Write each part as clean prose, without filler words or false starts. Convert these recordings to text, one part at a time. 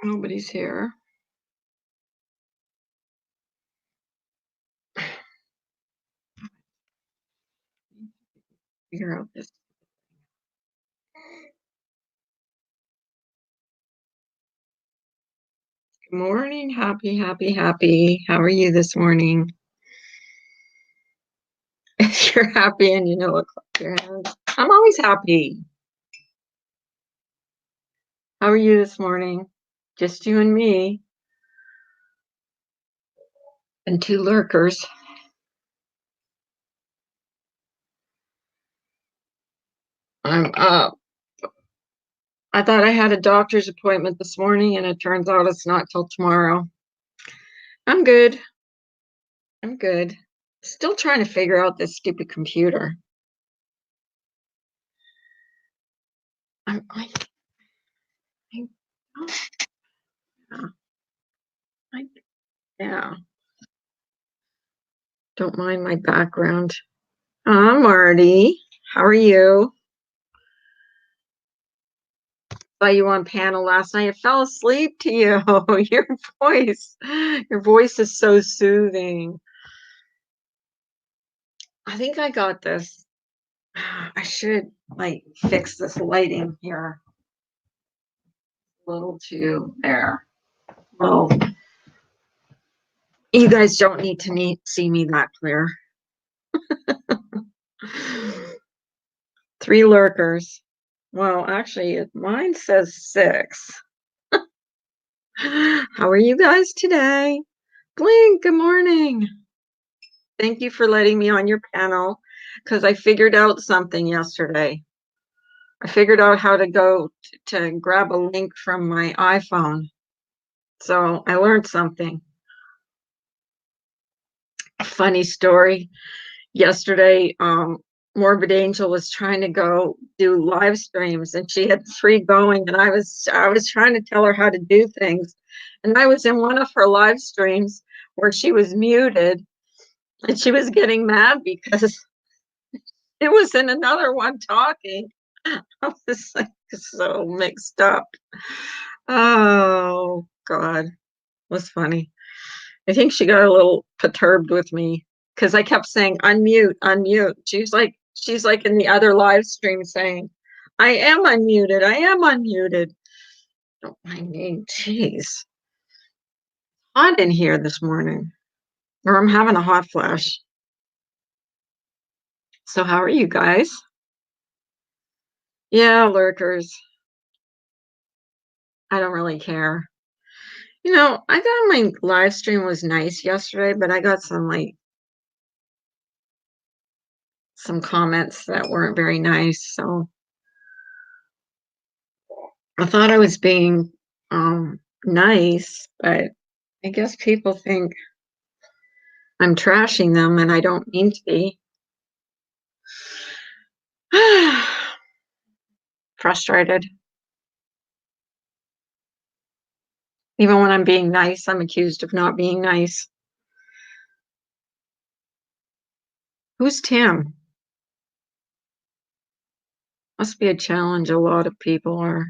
Nobody's here. Figure out this. Good morning. Happy, happy, happy. How are you this morning? If you're happy and you know it, clap your hands. I'm always happy. How are you this morning? Just you and me and two lurkers. I'm up. I thought I had a doctor's appointment this morning, and it turns out it's not till tomorrow. I'm good. I'm good. Still trying to figure out this stupid computer. I, I, I, yeah. Don't mind my background. I'm Marty. How are you? Saw you on panel last night. I fell asleep to you. voice, your voice is so soothing. I think I got this. I should fix this lighting here a little too. There. Well, you guys don't need to see me that clear. 3 lurkers. Well, actually, mine says 6. How are you guys today? Blink, good morning. Thank you for letting me on your panel because I figured out something yesterday. I figured out how to go to grab a link from my iPhone. So I learned something. Funny story. Yesterday, Morbid Angel was trying to go do live streams and she had 3 going, and I was trying to tell her how to do things. And I was in one of her live streams where she was muted and she was getting mad because it was in another one talking. I was like so mixed up. Oh God, it was funny. I think she got a little perturbed with me because I kept saying unmute, unmute. She's like in the other live stream saying, I am unmuted, I am unmuted. Don't mind me, jeez. Hot in here this morning, or I'm having a hot flash. So how are you guys? Yeah, lurkers. I don't really care. I thought my live stream was nice yesterday, but I got some comments that weren't very nice. So I thought I was being nice, but I guess people think I'm trashing them and I don't mean to be. Frustrated. Even when I'm being nice, I'm accused of not being nice. Who's Tim? Must be a challenge a lot of people are.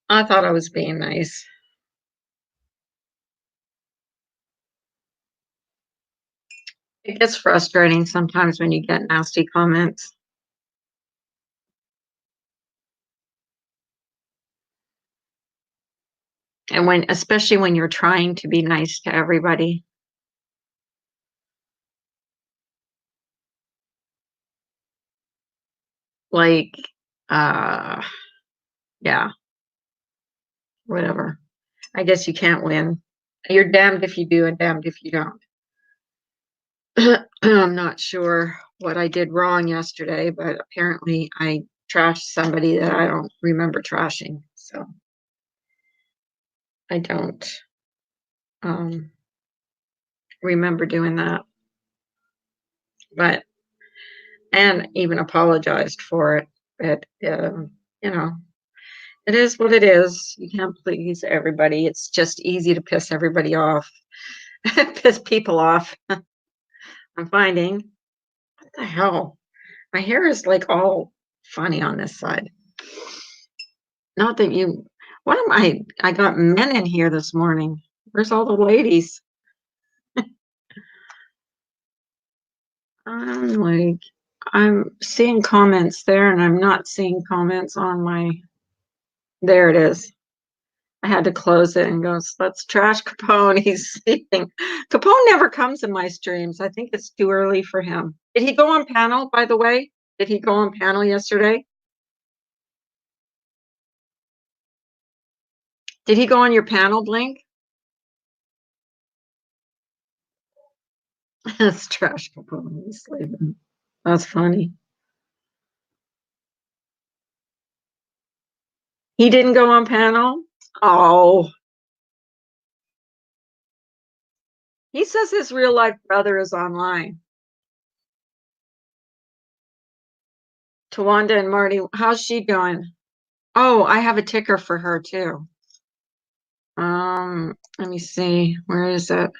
I thought I was being nice. It gets frustrating sometimes when you get nasty comments. And especially when you're trying to be nice to everybody. Like, yeah, whatever. I guess you can't win. You're damned if you do and damned if you don't. I'm not sure what I did wrong yesterday, but apparently I trashed somebody that I don't remember trashing. So I don't remember doing that. And even apologized for it. But, it is what it is. You can't please everybody. It's just easy to piss everybody off, piss people off. I'm finding. What the hell? My hair is like all funny on this side. Not that you what am I got men in here this morning. Where's all the ladies? I'm like, I'm seeing comments there, and I'm not seeing comments on my there it is. I had to close it and go, let's trash Capone. He's sleeping. Capone never comes in my streams. I think it's too early for him. Did he go on panel, by the way? Did he go on panel yesterday? Did he go on your panel, Blink? That's trash Capone. He's sleeping. That's funny. He didn't go on panel? Oh, he says his real life brother is online. Tawanda and Marty, how's she doing? Oh, I have a ticker for her too. Let me see. Where is it?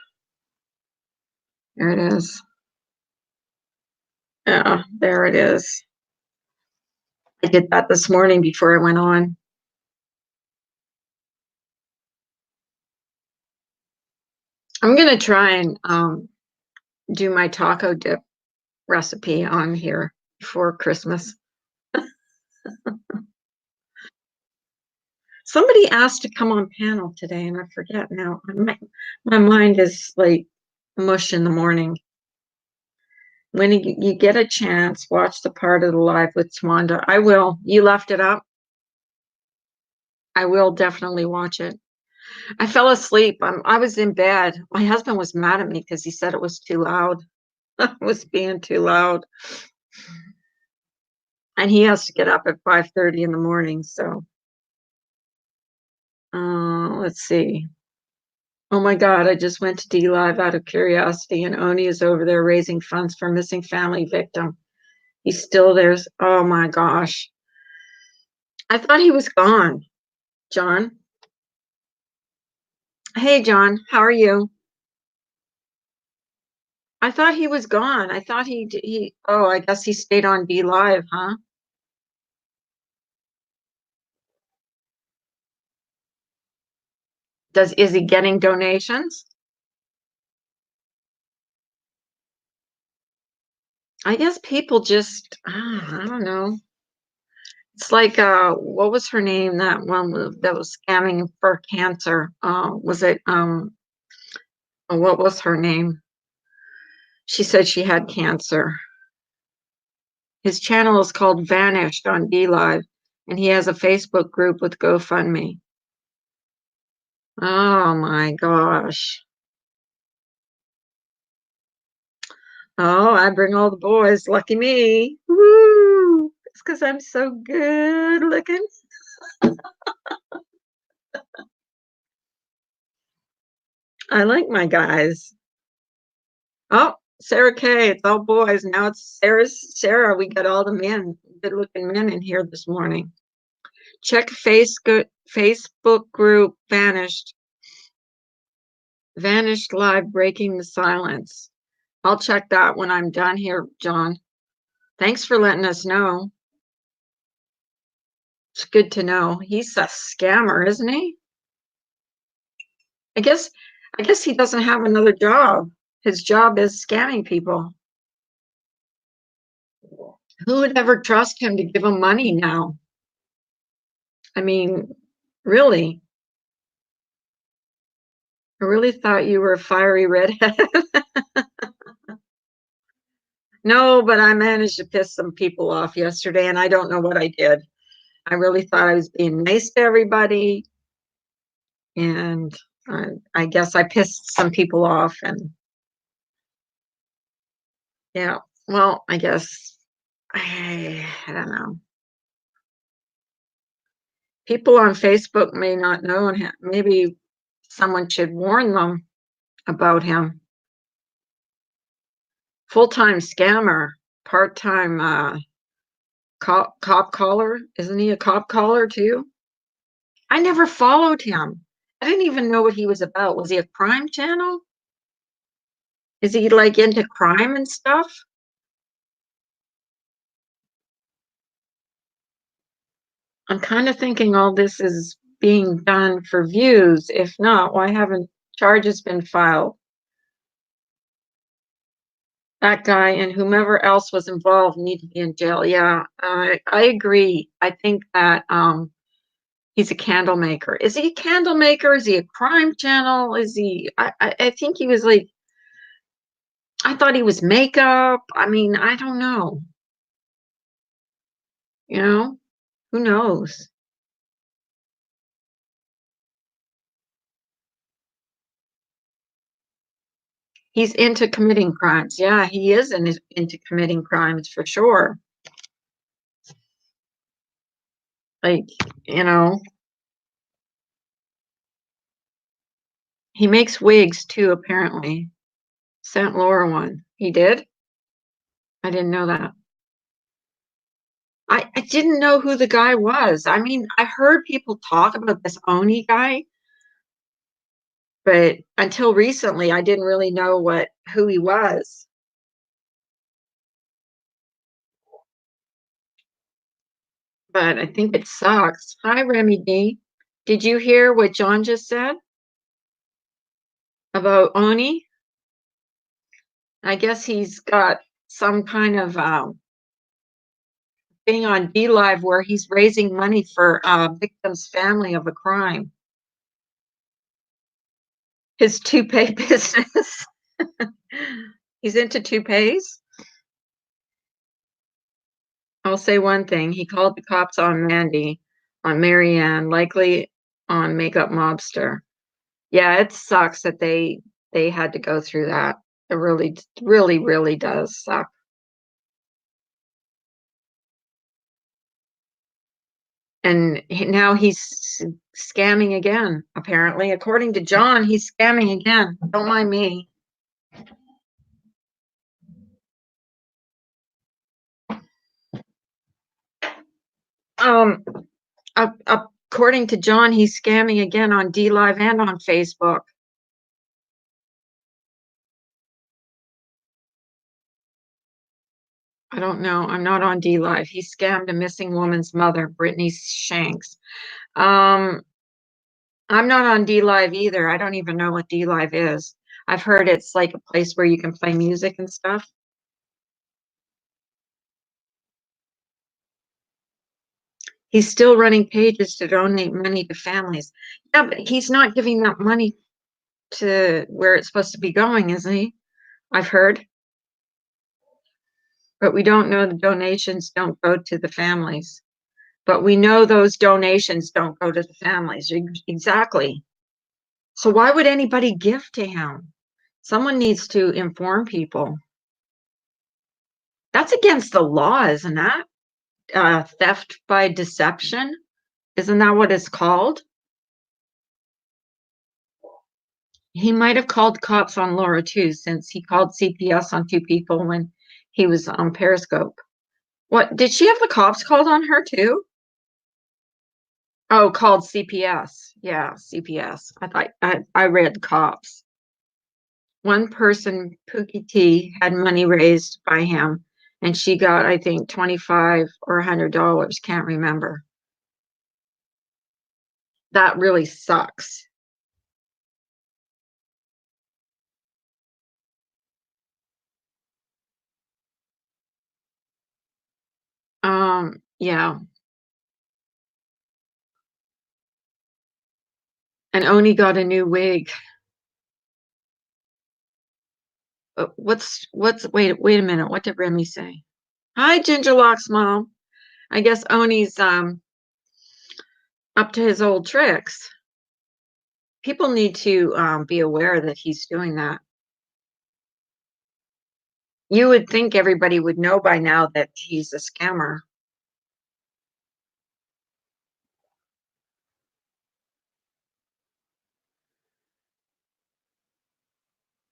There it is. Yeah, there it is. I did that this morning before I went on. I'm gonna try and do my taco dip recipe on here for Christmas. Somebody asked to come on panel today, and I forget now. My mind is like mush in the morning. When you get a chance, watch the part of the live with Twanda. I will. You left it up. I will definitely watch it. I fell asleep. I was in bed. My husband was mad at me because he said it was too loud. I was being too loud. And he has to get up at 5:30 in the morning. So let's see. Oh my God, I just went to D Live out of curiosity, and Oni is over there raising funds for missing family victim. He's still there. Oh my gosh. I thought he was gone. John. Hey, John, how are you? I thought he was gone. I thought oh, I guess he stayed on D Live, huh? Is he getting donations? I guess people just, I don't know. It's like, what was her name? That one that was scamming for cancer. Was it, what was her name? She said she had cancer. His channel is called Vanished on DLive, and he has a Facebook group with GoFundMe. Oh my gosh. Oh, I bring all the boys. Lucky me. Woo! It's because I'm so good looking. I like my guys. Oh, Sarah K. It's all boys. Now it's Sarah. We got all the men, good looking men in here this morning. Check Facebook group Vanished. Vanished Live Breaking the Silence. I'll check that when I'm done here, John. Thanks for letting us know. It's good to know. He's a scammer, isn't he? I guess I guess he doesn't have another job. His job is scamming people. Who would ever trust him to give him money now? I mean, really? I really thought you were a fiery redhead. No, but I managed to piss some people off yesterday, and I don't know what I did. I really thought I was being nice to everybody, and I guess I pissed some people off. And yeah, well, I guess I don't know. People on Facebook may not know him. Maybe someone should warn them about him. Full-time scammer, part-time cop caller. Isn't he a cop caller too? I never followed him. I didn't even know what he was about. Was he a crime channel? Is he like into crime and stuff? I'm kind of thinking all this is being done for views. If not, why haven't charges been filed? That guy and whomever else was involved need to be in jail. Yeah, I agree. I think that he's a candle maker. Is he a candle maker? Is he a crime channel? Is he? I think he was like. I thought he was makeup. I mean, I don't know. You know, who knows? He's into committing crimes. Yeah, he is into committing crimes for sure. Like, you know, he makes wigs too, apparently. Sent Laura one. He did? I didn't know that. I didn't know who the guy was. I mean, I heard people talk about this Oni guy, but until recently, I didn't really know who he was. But I think it sucks. Hi, Remy D. Did you hear what John just said about Oni? I guess he's got some kind of thing on D Live where he's raising money for victim's family of a crime. His toupee business. He's into toupees. I'll say one thing. He called the cops on Mandy, on Marianne, likely on Makeup Mobster. Yeah, it sucks that they had to go through that. It really, really, really does suck. And now he's scamming again, apparently. According to John, he's scamming again. Don't mind me. Um, according to John, he's scamming again on D Live and on Facebook. I don't know. I'm not on D Live. He scammed a missing woman's mother, Brittany Shanks. Um, I'm not on D Live either. I don't even know what D Live is. I've heard it's like a place where you can play music and stuff. He's still running pages to donate money to families. Yeah, but he's not giving that money to where it's supposed to be going, isn't he? I've heard. But we don't know the donations don't go to the families. But we know those donations don't go to the families. Exactly. So why would anybody give to him? Someone needs to inform people. That's against the law, isn't that? Theft by deception. Isn't that what it's called? He might have called cops on Laura too, since he called CPS on two people when he was on Periscope. What did she have the cops called on her too? Oh, called CPS. Yeah, CPS. I thought I read cops. One person, Pookie T, had money raised by him, and she got, I think, 25 or $100. Can't remember. That really sucks. Yeah. And Oni got a new wig. Wait a minute. What did Remy say? Hi, Gingerlock's mom. I guess Oni's up to his old tricks. People need to be aware that he's doing that. You would think everybody would know by now that he's a scammer.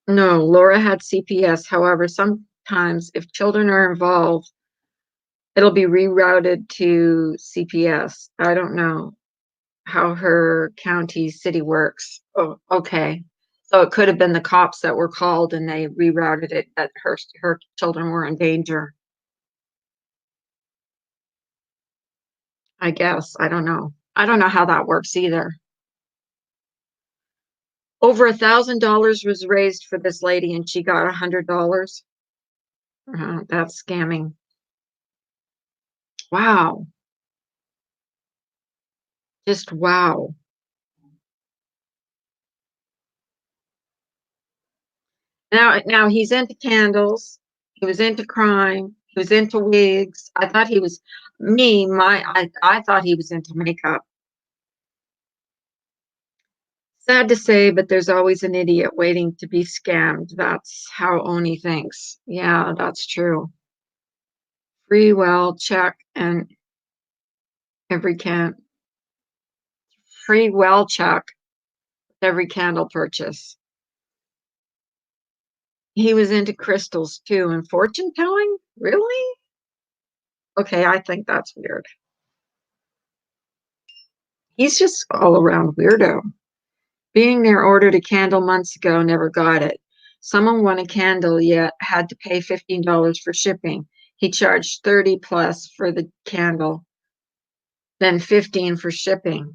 No, Laura had CPS. However, sometimes if children are involved, it'll be rerouted to CPS. I don't know how her county city works. Oh, okay. So it could have been the cops that were called and they rerouted it that her children were in danger. I guess. I don't know. I don't know how that works either. Over $1,000 was raised for this lady and she got $100. That's scamming. Wow. Just wow. Now he's into candles. He was into crime. He was into wigs. I thought he was I thought he was into makeup. Sad to say, but there's always an idiot waiting to be scammed. That's how Oni thinks. Yeah, that's true. Free well check and every can free well check every candle purchase. He was into crystals too and fortune telling? Really? Okay, I think that's weird. He's just all around weirdo. Being there ordered a candle months ago, never got it. Someone won a candle yet had to pay $15 for shipping. He charged 30 plus for the candle, then 15 for shipping.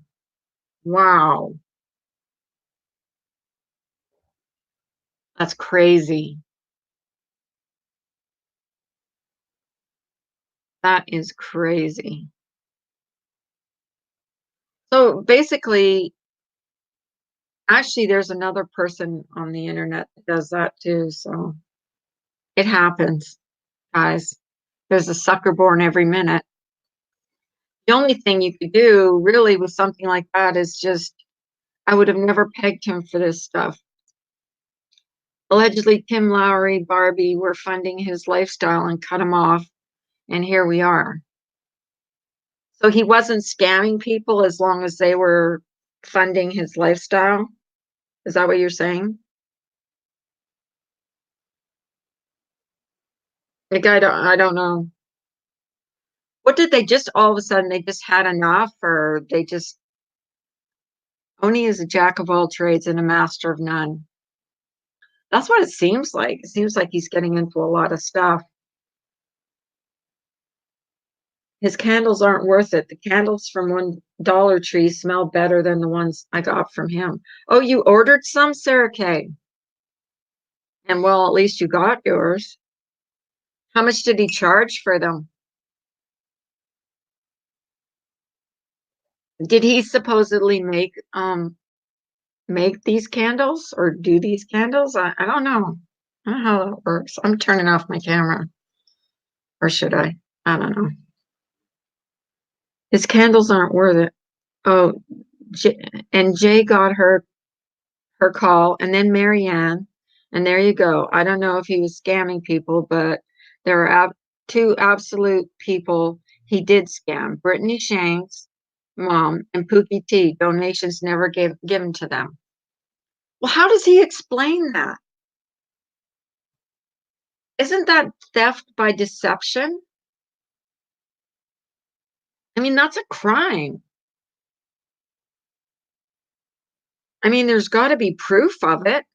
Wow, that's crazy. That is crazy. So basically, actually, there's another person on the internet that does that too. So it happens, guys. There's a sucker born every minute. The only thing you could do really with something like that is just, I would have never pegged him for this stuff. Allegedly, Tim Lowry, Barbie were funding his lifestyle and cut him off. And here we are. So he wasn't scamming people as long as they were funding his lifestyle. Is that what you're saying? Like, I don't know. What did they just all of a sudden they just had enough or they just Oni is a jack of all trades and a master of none. That's what it seems like. It seems like he's getting into a lot of stuff. His candles aren't worth it. The candles from one Dollar Tree smell better than the ones I got from him. Oh, you ordered some, Sarah Kay? And well, at least you got yours. How much did he charge for them? Did he supposedly make these candles or do these candles? I don't know. I don't know how that works. I'm turning off my camera. Or should I? I don't know. His candles aren't worth it. Oh, J and Jay got her call, and then Marianne, and there you go. I don't know if he was scamming people, but there are two absolute people he did scam: Brittany Shanks' mom and Pookie T. Donations never given to them. Well, how does he explain that? Isn't that theft by deception? I mean, that's a crime. I mean, there's got to be proof of it.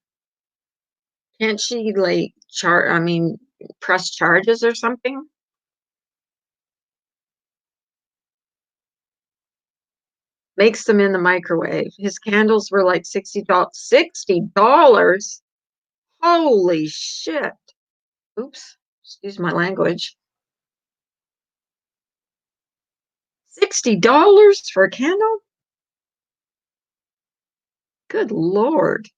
Can't she like I mean, press charges or something? Makes them in the microwave. His candles were like $60. $60? Holy shit. Oops. Excuse my language. $60 for a candle? Good Lord.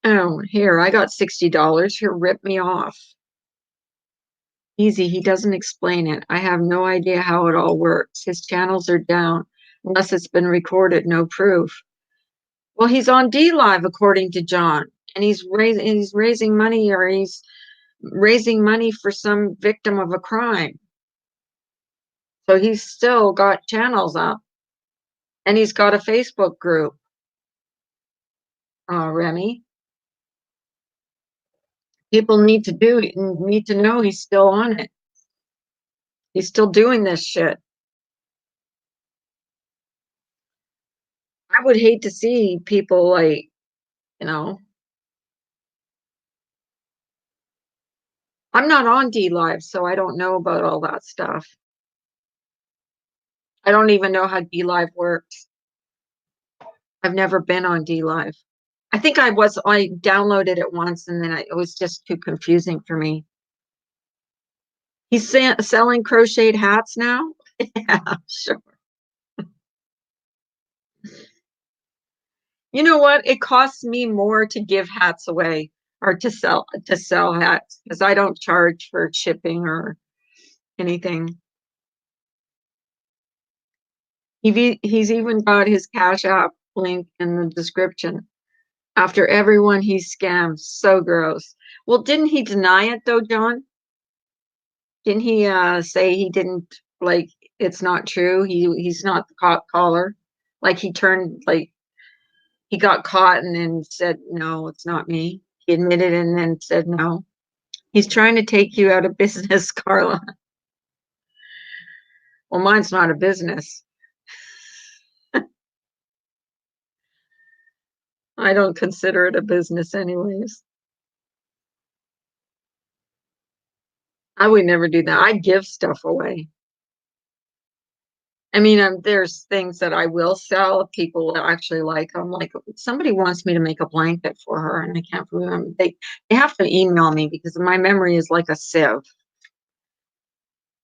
Oh, here, I got $60. Here, rip me off. Easy, he doesn't explain it. I have no idea how it all works. His channels are down. Unless it's been recorded, no proof. Well, he's on D Live, according to John, and he's raising money, or he's raising money for some victim of a crime. So he's still got channels up, and he's got a Facebook group. Remy, people need to know he's still on it. He's still doing this shit. I would hate to see people like, you know, I'm not on D Live, so I don't know about all that stuff. I don't even know how D Live works. I've never been on D Live. I downloaded it once and then it was just too confusing for me. He's selling crocheted hats now? Yeah, sure. You know what? It costs me more to give hats away or to sell hats because I don't charge for shipping or anything. He's even got his Cash App link in the description. After everyone he scams, so gross. Well, didn't he deny it though, John? Didn't he say he didn't like it's not true? He's not the caught caller. Like he got caught and then said, no, it's not me. He admitted and then said no. He's trying to take you out of business, Carla. Well, mine's not a business. I don't consider it a business anyways. I would never do that. I give stuff away. I mean, there's things that I will sell if people actually like them. Like somebody wants me to make a blanket for her, and I can't remember. They have to email me because my memory is like a sieve.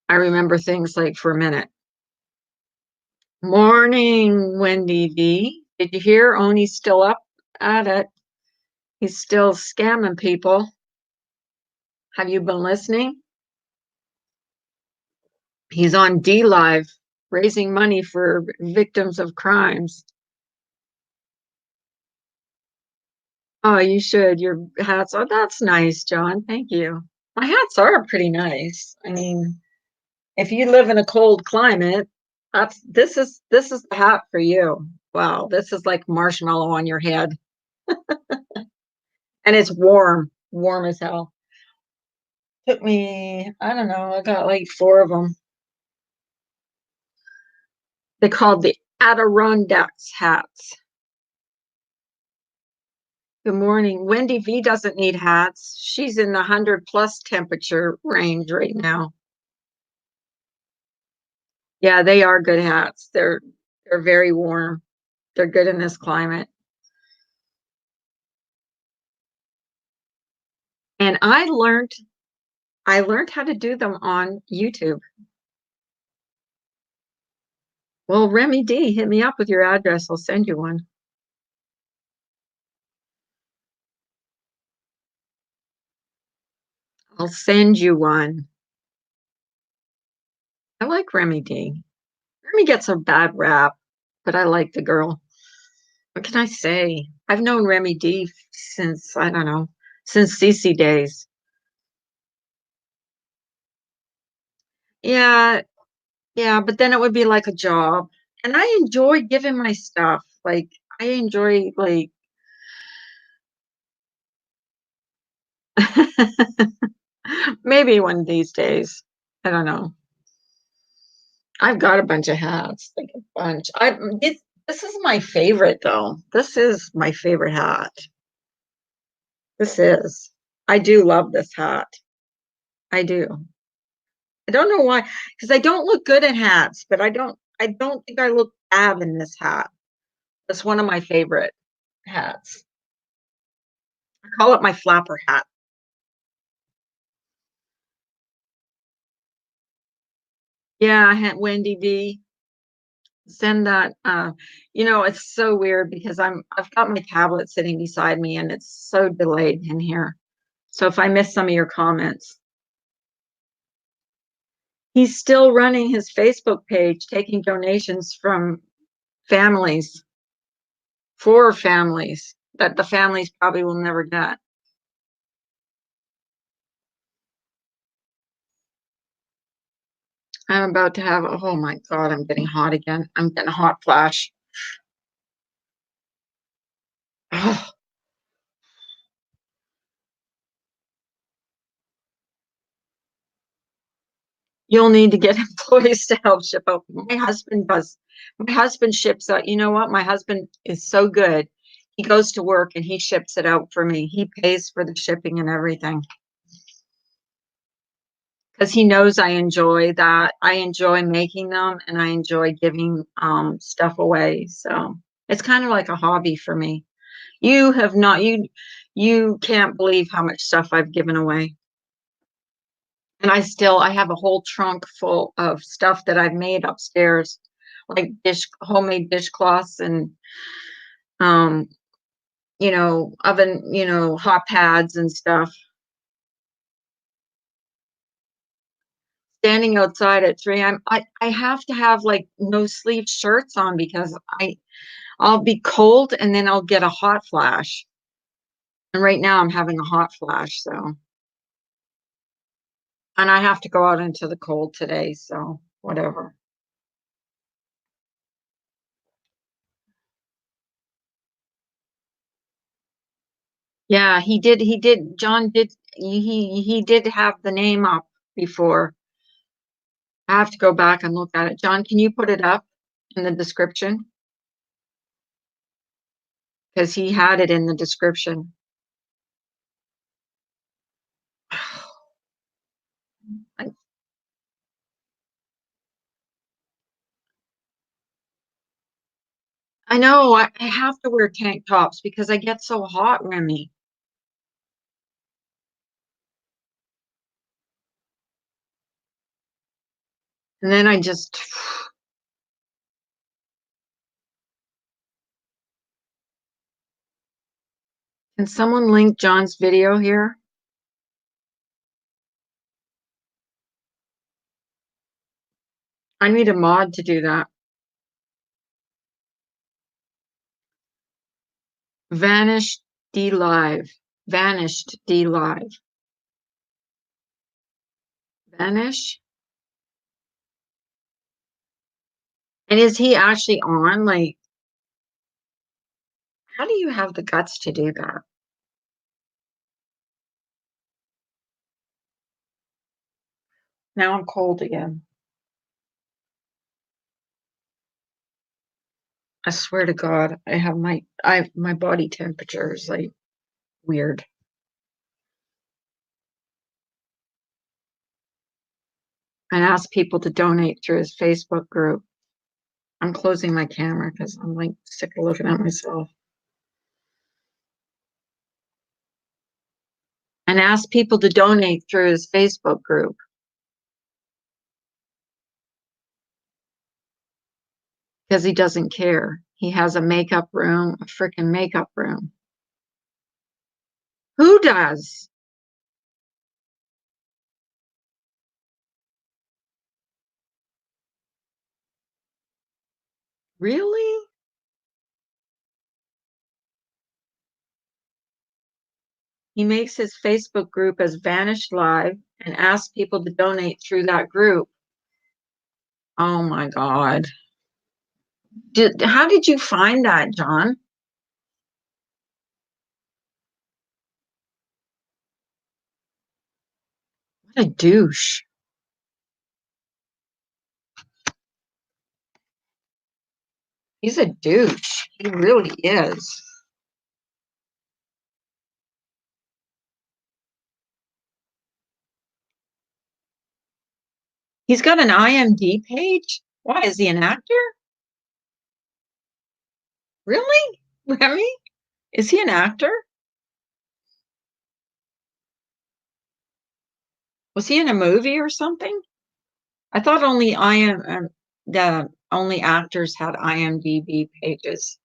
I remember things like for a minute. Morning, Wendy V. Did you hear? Oni's still up at it. He's still scamming people. Have you been listening? He's on D Live, raising money for victims of crimes. Oh, you should. Your hats. Oh, that's nice, John. Thank you. My hats are pretty nice. I mean, if you live in a cold climate, this is the hat for you. Wow, this is like marshmallow on your head. And it's warm, warm as hell. Took me, I don't know, I got like four of them. They called the Adirondacks hats. Good morning. Wendy V doesn't need hats. She's in the 100 plus temperature range right now. Yeah, they are good hats. They're very warm. They're good in this climate. And I learned how to do them on YouTube. Well, Remy D, hit me up with your address. I'll send you one. I'll send you one. I like Remy D. Remy gets a bad rap, but I like the girl. What can I say? I've known Remy D since, I don't know, since CC days. Yeah, yeah, but then it would be like a job. And I enjoy giving my stuff. Like, I enjoy, like, maybe one of these days. I don't know. I've got a bunch of hats, like a bunch. This is my favorite though. This is my favorite hat. This is. I do love this hat. I do. I don't know why, because I don't look good in hats, but I don't think I look bad in this hat. That's one of my favorite hats. I call it my flapper hat. Yeah, Wendy V. Send that. It's so weird because I've got my tablet sitting beside me and it's so delayed in here. So if I miss some of your comments, he's still running his Facebook page, taking donations from families for families that the families probably will never get. I'm about to have, oh my God, I'm getting hot again. I'm getting a hot flash. Oh, you'll need to get employees to help ship out. My husband does. My husband ships out. You know what? My husband is so good. He goes to work and he ships it out for me. He pays for the shipping and everything because he knows I enjoy that. I enjoy making them and I enjoy giving stuff away. So it's kind of like a hobby for me. You have not you can't believe how much stuff I've given away. And I have a whole trunk full of stuff that I've made upstairs, like homemade dishcloths and um, oven, hot pads and stuff. Standing outside at 3, I have to have like no sleeve shirts on because I'll be cold and then I'll get a hot flash. And right now I'm having a hot flash, so and I have to go out into the cold today, so whatever. Yeah, John did he did have the name up before. I have to go back and look at it. John, can you put it up in the description? Because he had it in the description. I, I know I have to wear tank tops because I get so hot, Remy. And then I just, can someone link John's video here? I need a mod to do that. Vanished D Live. Vanished D Live. Vanish. And is he actually on? Like, how do you have the guts to do that? Now I'm cold again. I swear to God, my body temperature is like weird. And ask people to donate through his Facebook group. I'm closing my camera because I'm like sick of looking at myself. And ask people to donate through his Facebook group because he doesn't care. He has a makeup room, a freaking makeup room. Who does? Really? He makes his Facebook group as Vanished Live and asks people to donate through that group. Oh my God. How did you find that, John? What a douche. He's a douche. He really is. He's got an IMD page. Why is he an actor? Really? Remy? Is he an actor? Was he in a movie or something? I thought the only actors had IMDb pages.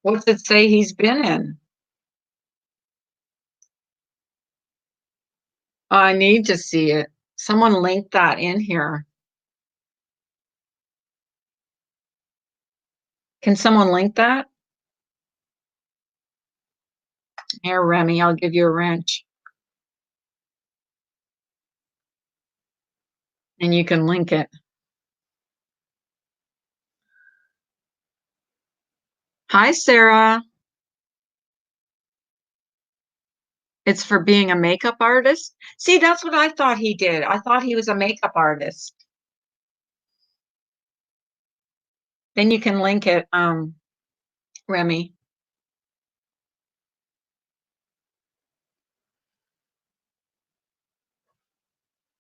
What's it say he's been in? I need to see it. Someone link that in here. Can someone link that? Here, Remy, I'll give you a wrench. And you can link it. Hi, Sarah. It's for being a makeup artist. See, that's what I thought he did. I thought he was a makeup artist. Then you can link it, Remy.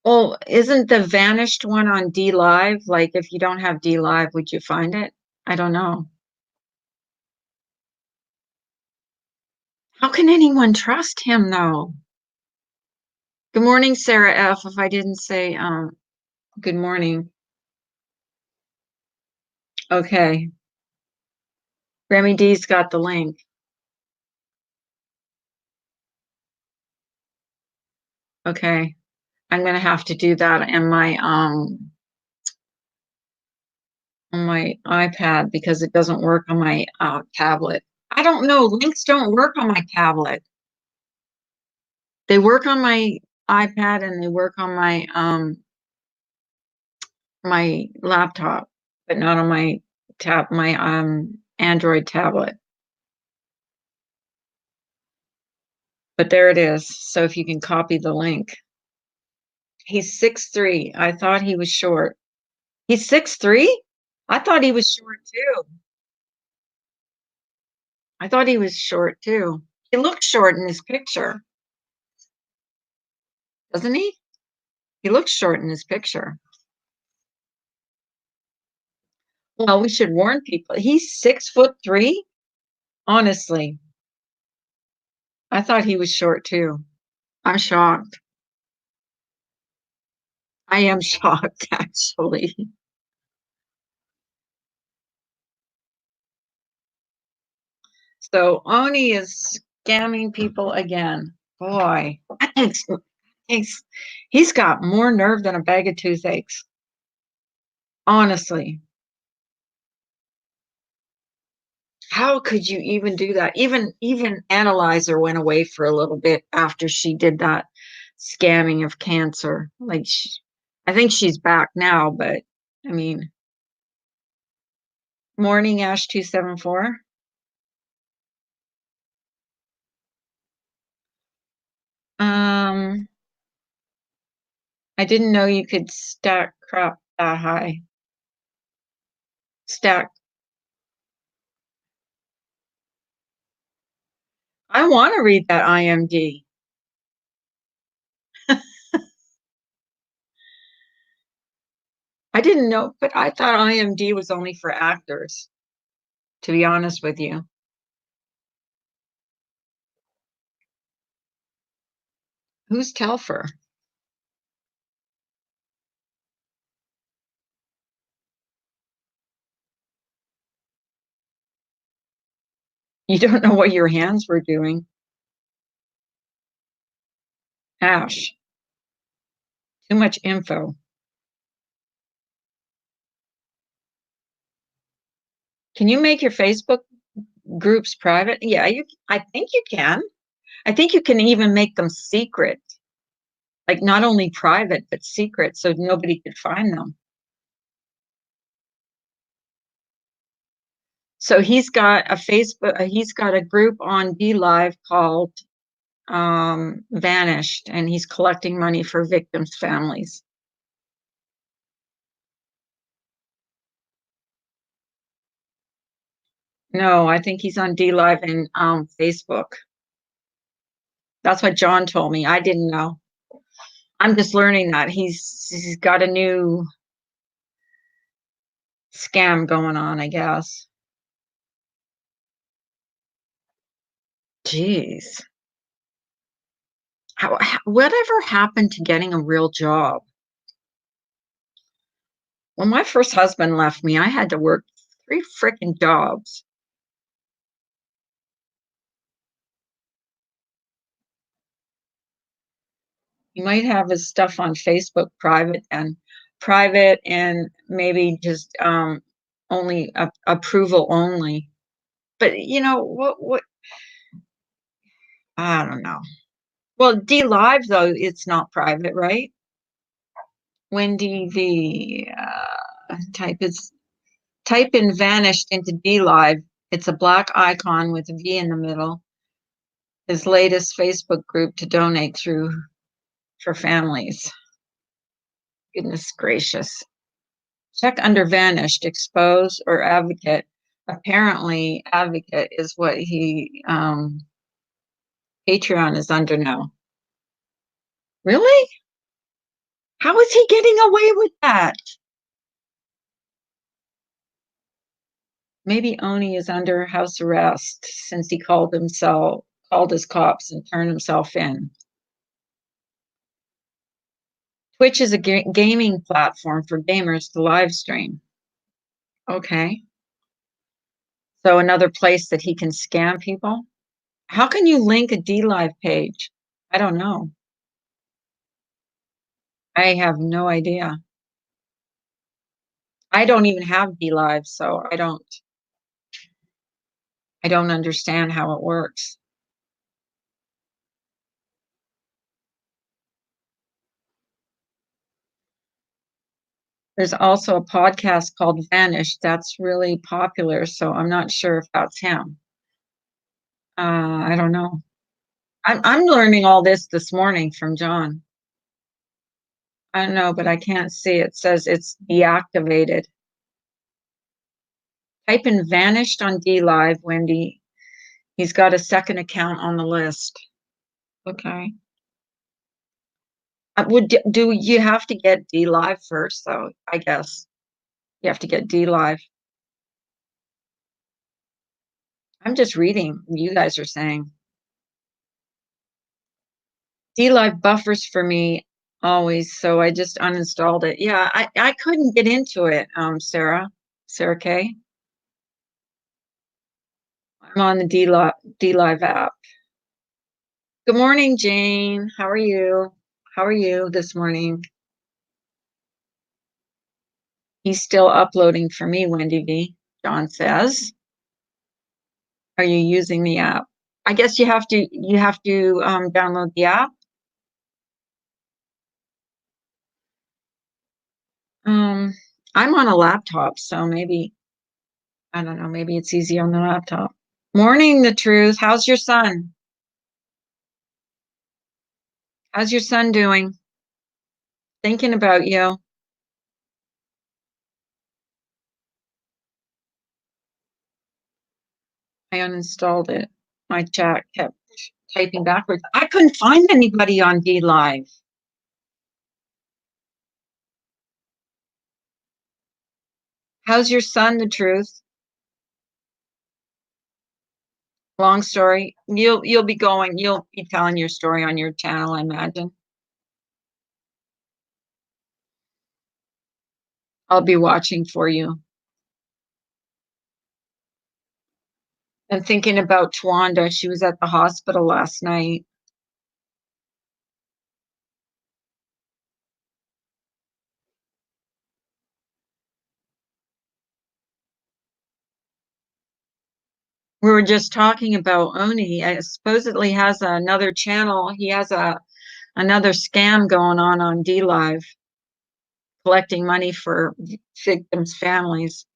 Well, isn't the vanished one on D Live? Like, if you don't have D Live, would you find it? I don't know. How can anyone trust him though? Good morning, Sarah F. If I didn't say good morning. Okay. Remy D's got the link. Okay. I'm gonna have to do that in my on my iPad because it doesn't work on my tablet. I don't know. Links don't work on my tablet. They work on my iPad and they work on my laptop, but not on my Android tablet. But there it is. So if you can copy the link. He's 6'3". I thought he was short. He's 6'3"? I thought he was short too. I thought he was short too. He looks short in his picture, doesn't he? He looks short in his picture. Well, we should warn people. He's 6'3". Honestly, I thought he was short too. I'm shocked. I am shocked, actually. So Oni is scamming people again. Boy, he's got more nerve than a bag of toothaches. Honestly, how could you even do that? Even Analyzer went away for a little bit after she did that scamming of cancer. I think she's back now, but I mean, morning Ash 274. Um, I didn't know you could stack crap that high. Stack. I want to read that IMD. I didn't know, but I thought IMD was only for actors, to be honest with you. Who's Telfer? You don't know what your hands were doing. Ash, too much info. Can you make your Facebook groups private? Yeah, I think you can. I think you can even make them secret, like not only private, but secret so nobody could find them. So he's got a group on Be Live called Vanished, and he's collecting money for victims' families. No, I think he's on D Live and Facebook. That's what John told me. I didn't know. I'm just learning that he's got a new scam going on, I guess. Jeez. Whatever happened to getting a real job? When my first husband left me, I had to work 3 freaking jobs. He might have his stuff on Facebook private and maybe just only approval only. But you know what I don't know. Well, D Live though, it's not private, right? Wendy V. Type in vanished into D Live. It's a black icon with a V in the middle. His latest Facebook group to donate through for families. Goodness gracious. Check under vanished, expose or advocate. Apparently, advocate is what he Patreon is under now. Really? How is he getting away with that? Maybe Oni is under house arrest since he called his cops and turned himself in. Twitch is a gaming platform for gamers to live stream. Okay. So another place that he can scam people? How can you link a D Live page? I don't know. I have no idea. I don't even have D Live, so I don't understand how it works. There's also a podcast called Vanish that's really popular, so I'm not sure if that's him. I don't know. I'm learning all this morning from John. I don't know, but I can't see. It says it's deactivated. Type in vanished on D Live, Wendy. He's got a second account on the list. Okay. Do you have to get D Live first, though? I guess you have to get D Live. I'm just reading what you guys are saying. D Live buffers for me always, so I just uninstalled it. Yeah, I couldn't get into it, Sarah K. I'm on the D Live app. Good morning, Jane. How are you? How are you this morning? He's still uploading for me, Wendy V. John says. Are you using the app? I guess you have to download the app. Um, I'm on a laptop, so maybe I don't know, maybe it's easy on the laptop. Morning, the truth. How's your son? How's your son doing? Thinking about you. I uninstalled it. My chat kept typing backwards. I couldn't find anybody on D Live. How's your son, the truth? Long story. You'll be telling your story on your channel, I imagine. I'll be watching for you. And thinking about Twanda. She was at the hospital last night. We were just talking about Oni. I supposedly has another channel. He has another scam going on D Live, collecting money for victims' families.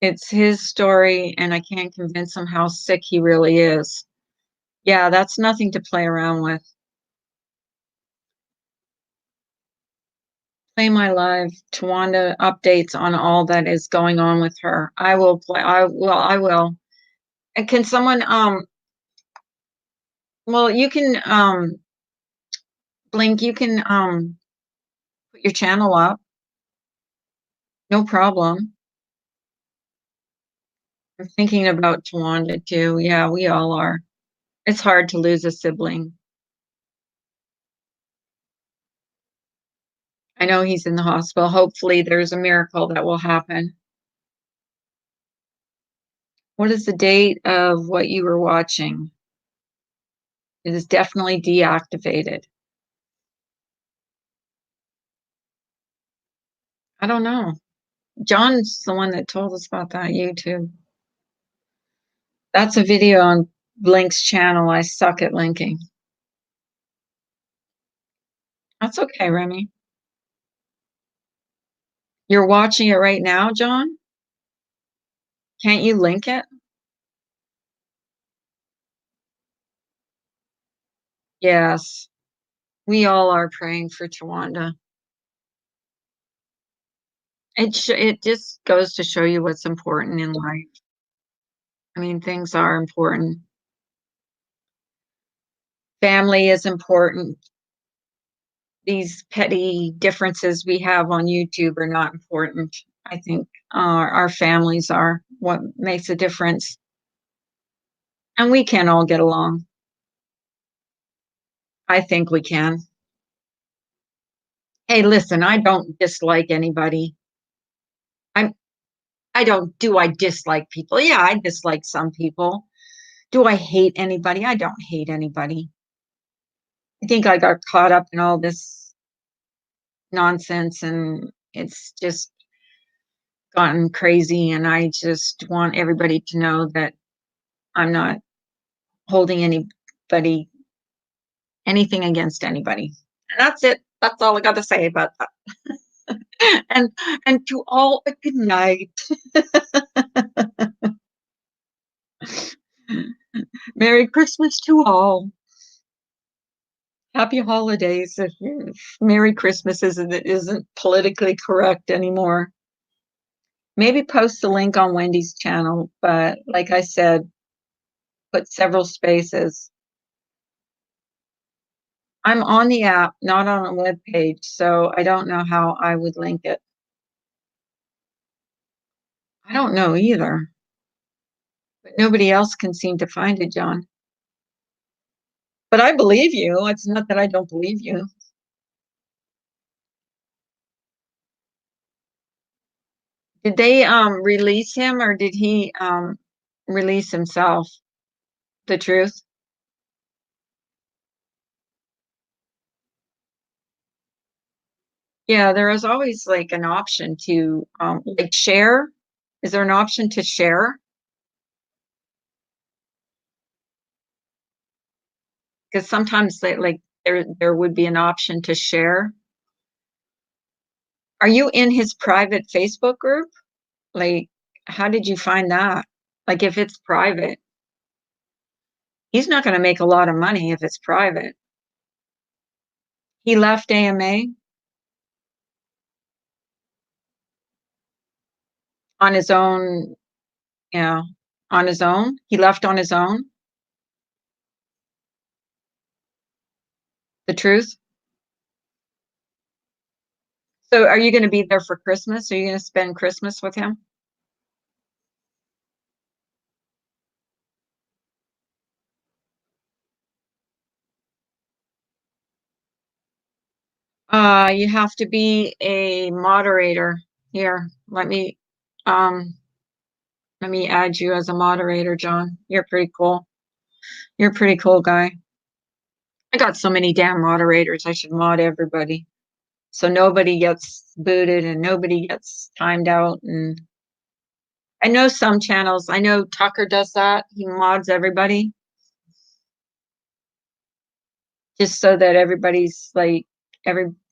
It's his story, and I can't convince him how sick he really is. Yeah, that's nothing to play around with. Play my live Tawanda updates on all that is going on with her. I will play. I will. And can someone well, you can Blink, you can put your channel up. No problem. I'm thinking about Tawanda too. Yeah, we all are. It's hard to lose a sibling. I know he's in the hospital. Hopefully there's a miracle that will happen. What is the date of what you were watching? It is definitely deactivated. I don't know. John's the one that told us about that YouTube. That's a video on Blink's channel. I suck at linking. That's okay, Remy. You're watching it right now, John? Can't you link it? Yes. We all are praying for Tawanda. It just goes to show you what's important in life. I mean, things are important. family is important. These petty differences we have on YouTube are not important. I think our families are what makes a difference, and we can all get along. I think we can. Hey, listen, I don't dislike anybody. I'm I don't do I dislike people? Yeah, I dislike some people. Do I hate anybody? I don't hate anybody. I think I got caught up in all this nonsense and it's just gotten crazy and I just want everybody to know that I'm not holding anybody anything against anybody. And that's it. That's all I got to say about that. and and to all a good night. Merry Christmas to all. Happy holidays. If Merry Christmas isn't politically correct anymore. Maybe post a link on Wendy's channel, but like I said, put several spaces. I'm on the app, not on a web page, so I don't know how I would link it. I don't know either, but nobody else can seem to find it, John. But I believe you. It's not that I don't believe you. Did they release him or did he release himself? The truth? Yeah, there is always like an option to like share. Is there an option to share? Because sometimes they like there would be an option to share. Are you in his private Facebook group? Like, how did you find that? Like, if it's private, he's not going to make a lot of money if it's private. He left AMA on his own, yeah, on his own. He left on his own. The truth. So, are you going to be there for Christmas? Are you going to spend Christmas with him? You have to be a moderator here. Um, let me add you as a moderator, John. You're pretty cool. You're a pretty cool guy. I got so many damn moderators. I should mod everybody. So nobody gets booted and nobody gets timed out. And I know some channels, I know Tucker does that. He mods everybody just so that everybody's like,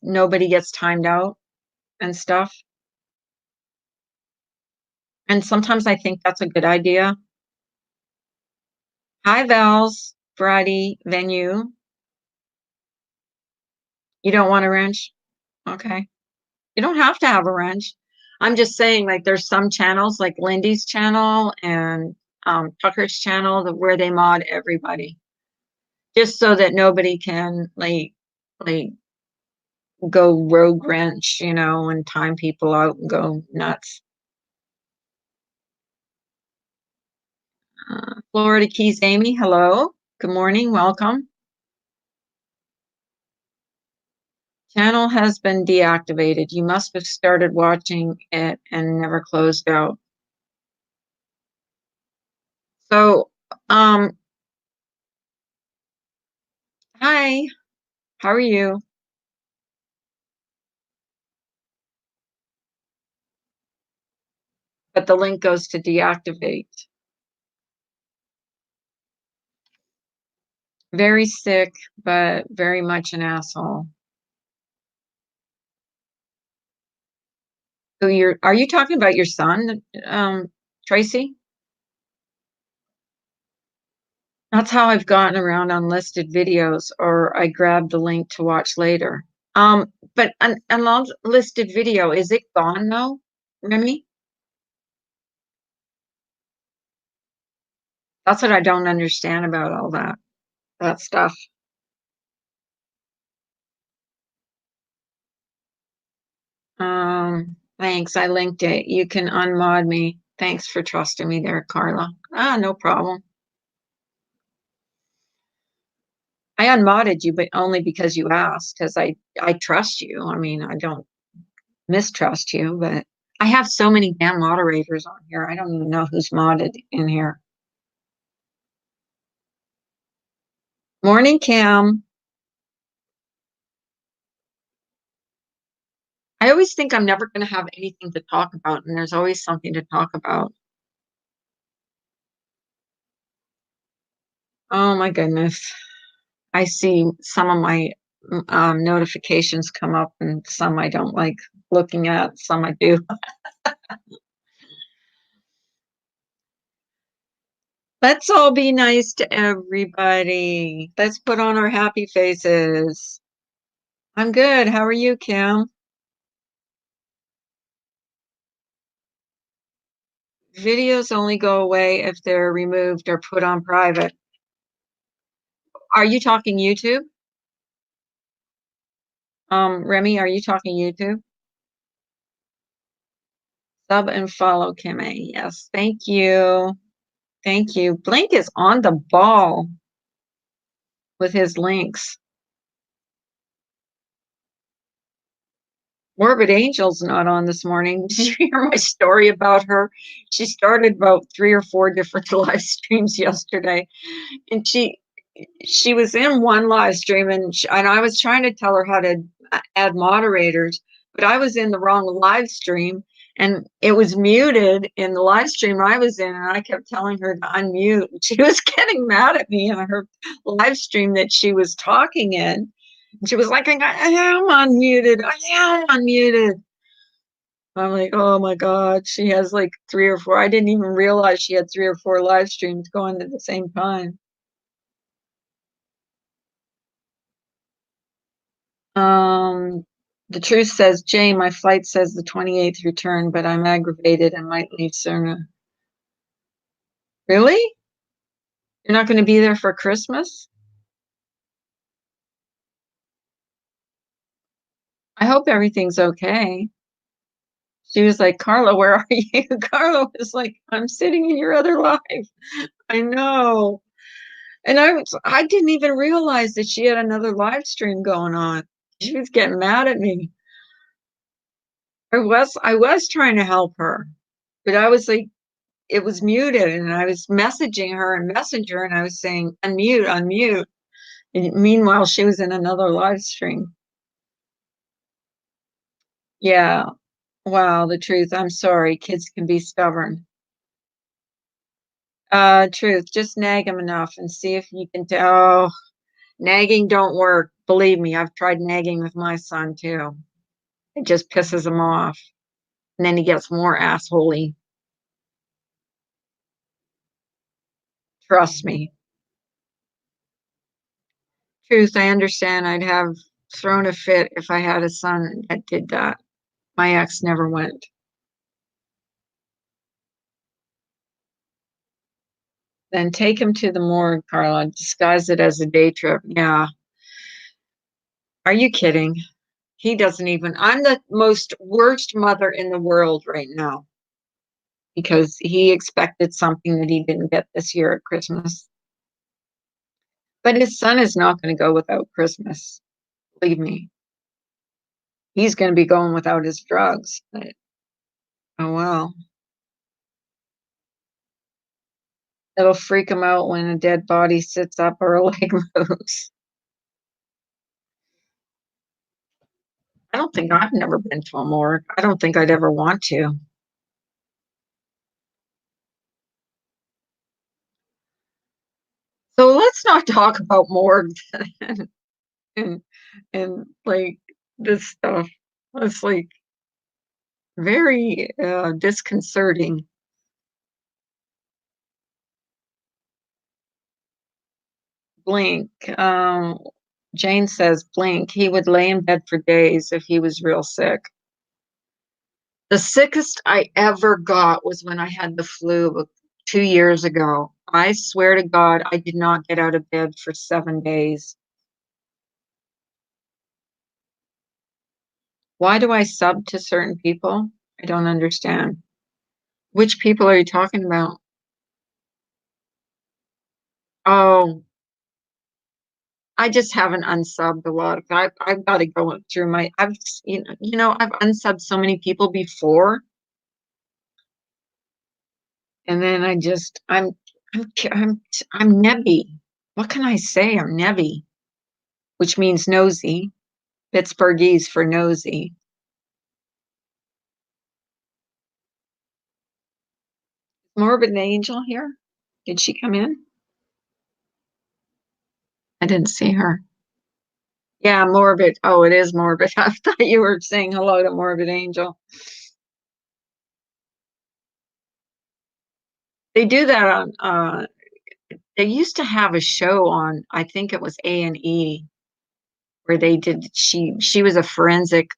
nobody gets timed out and stuff. And sometimes I think that's a good idea. Hi, Val's Variety Venue. You don't want a wrench? Okay. You don't have to have a wrench. I'm just saying, like, there's some channels like Lindy's channel and Tucker's channel where they mod everybody, just so that nobody can like go rogue wrench, and time people out and go nuts. Florida Keys Amy, hello. Good morning, welcome. Channel has been deactivated. You must have started watching it and never closed out. So, hi, how are you? But the link goes to deactivate. Very sick, but very much an asshole. So are you talking about your son, Tracy? That's how I've gotten around unlisted videos, or I grab the link to watch later. But an unlisted video, is it gone though, Remy? That's what I don't understand about all that stuff. Thanks. I linked it. You can unmod me. Thanks for trusting me there, Carla. Ah, no problem. I unmodded you, but only because you asked, because I trust you. I mean, I don't mistrust you, but I have so many damn moderators on here. I don't even know who's modded in here. Morning, Cam. I always think I'm never going to have anything to talk about, and there's always something to talk about. Oh my goodness. I see some of my notifications come up, and some I don't like looking at, some I do. Let's all be nice to everybody. Let's put on our happy faces. I'm good. How are you, Kim? Videos only go away if they're removed or put on private. Are you talking YouTube? Remy, are you talking YouTube? Sub and follow Kimmy. Yes, thank you. Thank you. Blink is on the ball with his links. Morbid Angel's not on this morning. Did you hear my story about her? She started about 3 or 4 different live streams yesterday, and she was in one live stream, and I was trying to tell her how to add moderators, but I was in the wrong live stream, and it was muted in the live stream I was in, and I kept telling her to unmute. She was getting mad at me in her live stream that she was talking in. She was like, I am unmuted. I am unmuted. I'm like, oh my God, she has like 3 or 4. I didn't even realize she had 3 or 4 live streams going at the same time. Um, the truth says, Jay, my flight says the 28th return, but I'm aggravated and might leave sooner. Really? You're not going to be there for Christmas? I hope everything's okay. She was like, Carla, where are you? Carla was like, I'm sitting in your other live. I know. And I didn't even realize that she had another live stream going on. She was getting mad at me. I was trying to help her, but I was like, it was muted, and I was messaging her in Messenger, and I was saying unmute, unmute. And meanwhile, she was in another live stream. Yeah. Wow, the truth. I'm sorry. Kids can be stubborn. Truth. Just nag them enough and see if you can tell. Oh, nagging don't work. Believe me, I've tried nagging with my son too. It just pisses him off. And then he gets more assholey. Trust me. Truth, I understand I'd have thrown a fit if I had a son that did that. My ex never went. Then take him to the morgue, Carla. Disguise it as a day trip. Yeah. Are you kidding? He doesn't even. I'm the most worst mother in the world right now because he expected something that he didn't get this year at Christmas. But his son is not going to go without Christmas. Believe me. He's going to be going without his drugs. But, oh, well. It'll freak him out when a dead body sits up or a leg moves. I don't think I've never been to a morgue. I don't think I'd ever want to. So let's not talk about morgues and like this stuff. It's like very disconcerting. Blink. Jane says blink. He would lay in bed for days if he was real sick. The sickest I ever got was when I had the flu 2 years ago. I swear to God, I did not get out of bed for 7 days. Why do I sub to certain people? I don't understand. Which people are you talking about? Oh, I just haven't unsubbed a lot of I've got to go through my I've unsubbed so many people before, and then I'm nebby. What can I say? I'm nebby, which means nosy. Pittsburghese for nosy. Morbid Angel here? Did she come in? I didn't see her. Yeah, morbid. Oh, it is morbid. I thought you were saying hello to Morbid Angel. They do that on they used to have a show on, I think it was A&E, where they did she was a forensic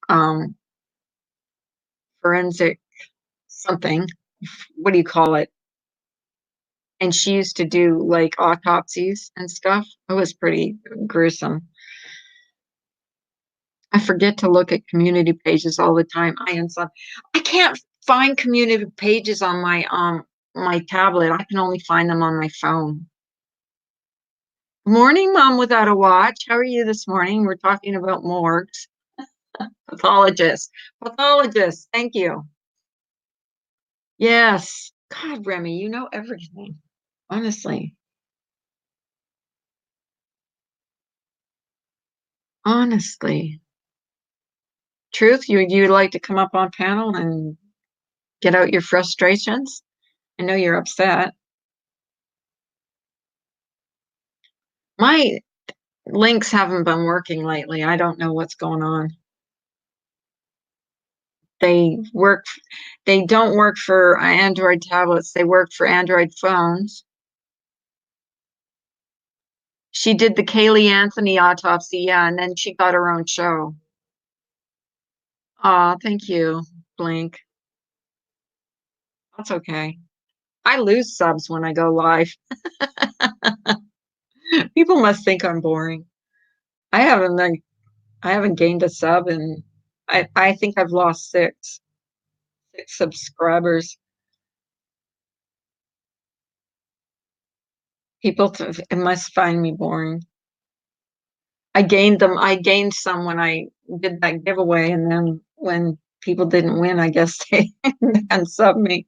something. What do you call it? And she used to do like autopsies and stuff. It was pretty gruesome. I forget to look at community pages all the time. I can't find community pages on my tablet. I can only find them on my phone. Morning, Mom without a watch. How are you this morning? We're talking about morgues. Pathologist. Pathologist. Thank you. Yes. God, Remy, you know everything. Honestly. Honestly. Truth, you like to come up on panel and get out your frustrations? I know you're upset. My links haven't been working lately. I don't know what's going on. They work, they don't work for Android tablets. They work for Android phones. She did the Kaylee Anthony autopsy, yeah, and then she got her own show. Oh, thank you, Blink. That's okay. I lose subs when I go live. People must think I'm boring. I haven't like I haven't gained a sub and I think I've lost six subscribers. It must find me boring. I gained some when I did that giveaway, and then when people didn't win, I guess they unsubbed me.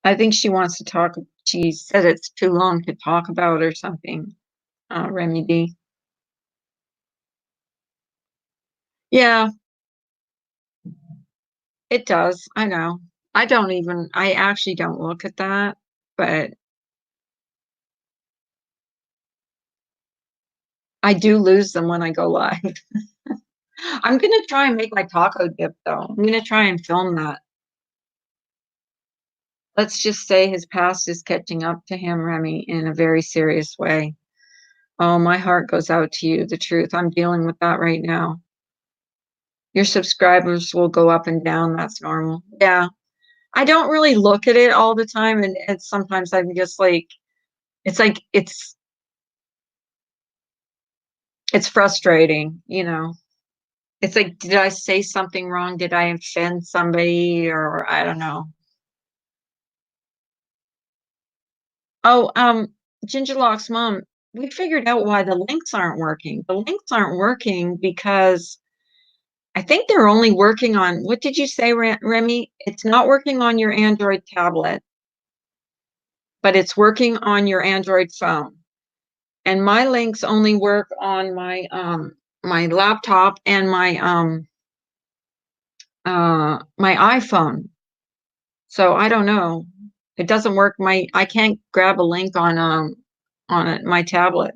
I think she wants to talk. She said it's too long to talk about or something. Remy D. Yeah, it does. I know. I actually don't look at that, but I do lose them when I go live. I'm gonna try and make my taco dip though. I'm gonna try and film that. Let's just say his past is catching up to him, Remy, in a very serious way. Oh, my heart goes out to you. The truth. I'm dealing with that right now. Your subscribers will go up and down. That's normal. Yeah. I don't really look at it all the time. And sometimes I'm just like, it's frustrating, you know. It's like, did I say something wrong? Did I offend somebody? Or I don't know. Oh, Gingerlock's mom, we figured out why the links aren't working. The links aren't working because I think they're only working on, what did you say, Remy? It's not working on your Android tablet, but it's working on your Android phone. And my links only work on my laptop and my iPhone. So I don't know. It doesn't work. I can't grab a link on my tablet.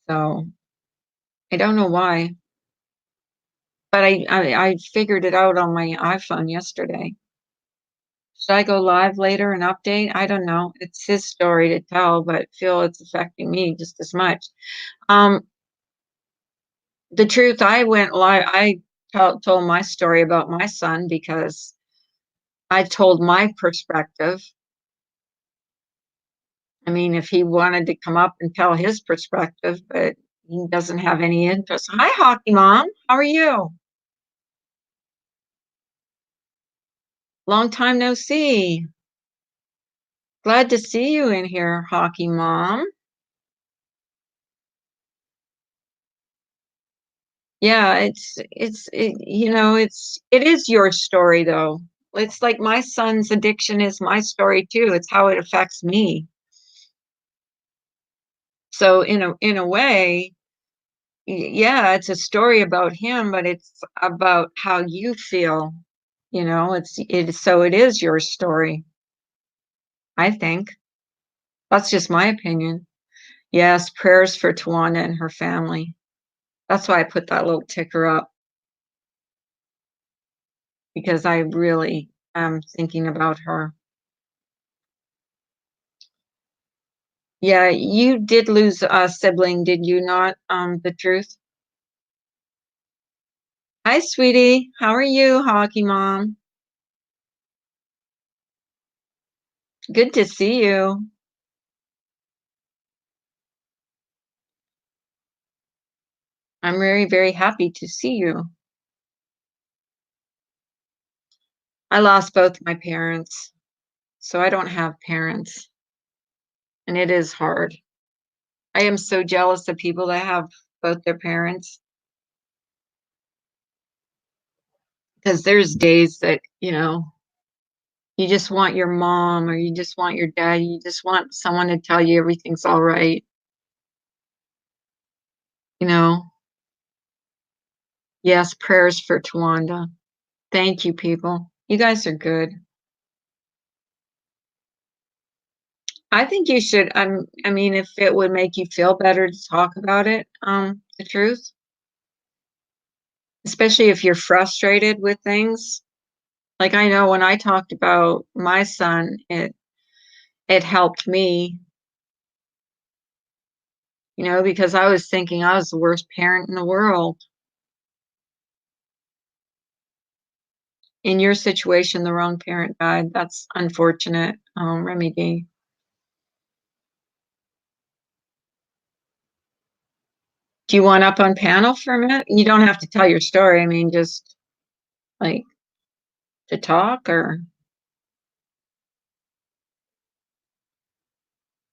So I don't know why. But I figured it out on my iPhone yesterday. Should I go live later and update? I don't know. It's his story to tell, but I feel it's affecting me just as much. Um, the truth, I went live. I told my story about my son because I told my perspective, I mean, if he wanted to come up and tell his perspective, but he doesn't have any interest. Hi, Hockey Mom. How are you? Long time no see. Glad to see you in here, Hockey Mom. Yeah, it is your story though. It's like my son's addiction is my story too. It's how it affects me. So in a way, yeah, it's a story about him, but it's about how you feel. It is your story, I think. That's just my opinion. Yes, prayers for Tawanda and her family. That's why I put that little ticker up because I really am thinking about her. Yeah, you did lose a sibling, did you not? The truth. Hi, sweetie. How are you, Hockey Mom? Good to see you. I'm very, very happy to see you. I lost both my parents, so I don't have parents, and it is hard. I am so jealous of people that have both their parents because there's days that, you just want your mom or you just want your dad, you just want someone to tell you everything's all right, you know. Yes, prayers for Tawanda. Thank you, people. You guys are good. I think you should, I mean, if it would make you feel better to talk about it, the truth, especially if you're frustrated with things. Like I know when I talked about my son, it helped me, because I was thinking I was the worst parent in the world. In your situation, the wrong parent died. That's unfortunate, Remy D. Do you want up on panel for a minute? You don't have to tell your story. I mean, just like to talk or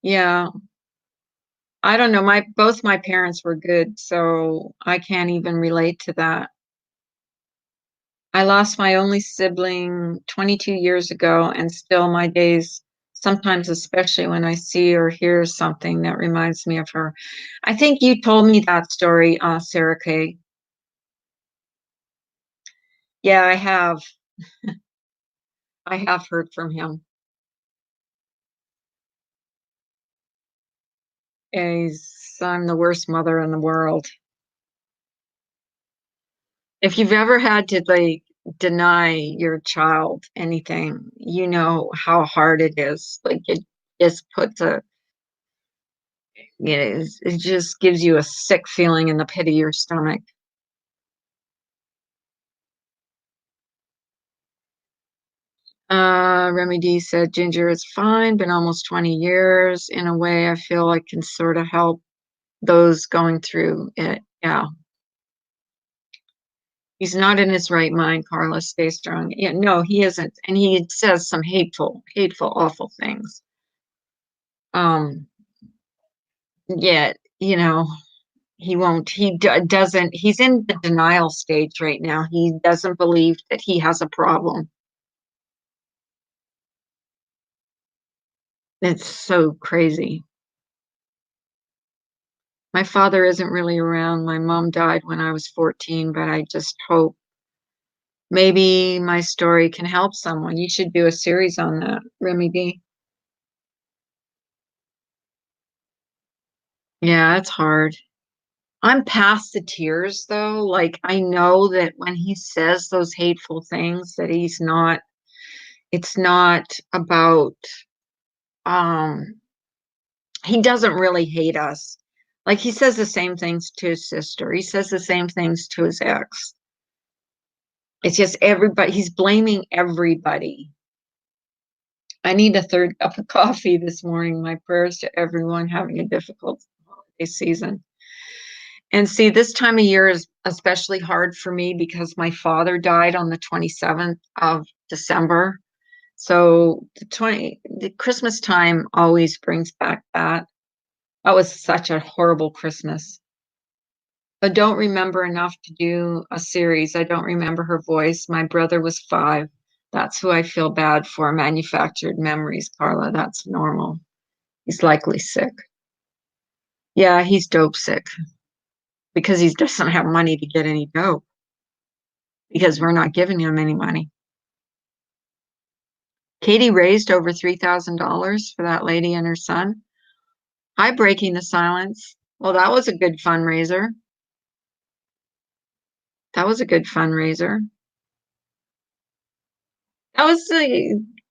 yeah. I don't know. Both my parents were good, so I can't even relate to that. I lost my only sibling 22 years ago, and still my days, sometimes, especially when I see or hear something that reminds me of her. I think you told me that story, Sarah Kay. Yeah, I have. I have heard from him. I'm the worst mother in the world. If you've ever had to like deny your child anything, you know how hard it is. Like it just puts it just gives you a sick feeling in the pit of your stomach. Remy D said, Ginger, it's fine, been almost 20 years. In a way, I feel I can sort of help those going through it. Yeah. He's not in his right mind, Carla. Stay strong. Yeah, no, he isn't. And he says some hateful, awful things. Um, yet, he won't, doesn't, he's in the denial stage right now. He doesn't believe that he has a problem. It's so crazy. My father isn't really around. My mom died when I was 14, but I just hope maybe my story can help someone. You should do a series on that, Remy B. Yeah, it's hard. I'm past the tears though. Like I know that when he says those hateful things that it's not about um he doesn't really hate us. Like he says the same things to his sister. He says the same things to his ex. It's just everybody, he's blaming everybody. I need a third cup of coffee this morning. My prayers to everyone having a difficult holiday season. And see, this time of year is especially hard for me because my father died on the 27th of December. So the Christmas time always brings back that. That was such a horrible Christmas. I don't remember enough to do a series. I don't remember her voice. My brother was 5. That's who I feel bad for. Manufactured memories, Carla. That's normal. He's likely sick. Yeah, he's dope sick because he doesn't have money to get any dope because we're not giving him any money. Katie raised over $3,000 for that lady and her son. Hi, Breaking the Silence. Well, that was a good fundraiser. That was a good fundraiser. That was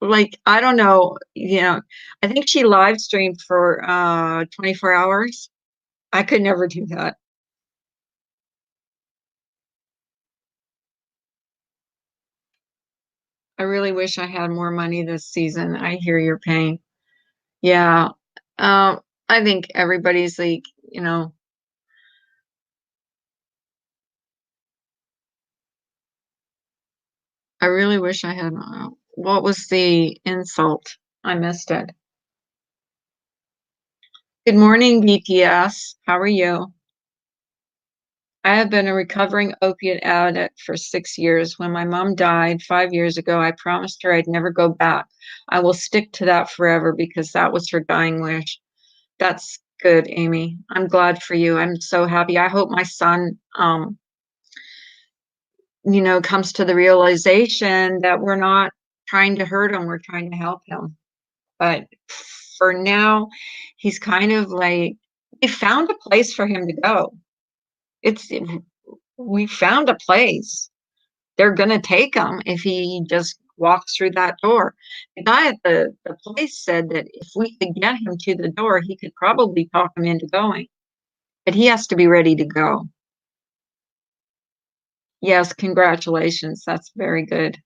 like, I don't know, I think she live streamed for 24 hours. I could never do that. I really wish I had more money this season. I hear your pain. Yeah. I think everybody's like, I really wish I had. What was the insult? I missed it. Good morning, BTS. How are you? I have been a recovering opiate addict for 6 years. When my mom died 5 years ago, I promised her I'd never go back. I will stick to that forever because that was her dying wish. That's good, Amy. I'm glad for you. I'm so happy. I hope my son, comes to the realization that we're not trying to hurt him, we're trying to help him. But for now, he's kind of like, we found a place for him to go. It's we found a place. They're gonna take him if he just walks through that door. The guy at the place said that if we could get him to the door, he could probably talk him into going. But he has to be ready to go. Yes, congratulations. That's very good.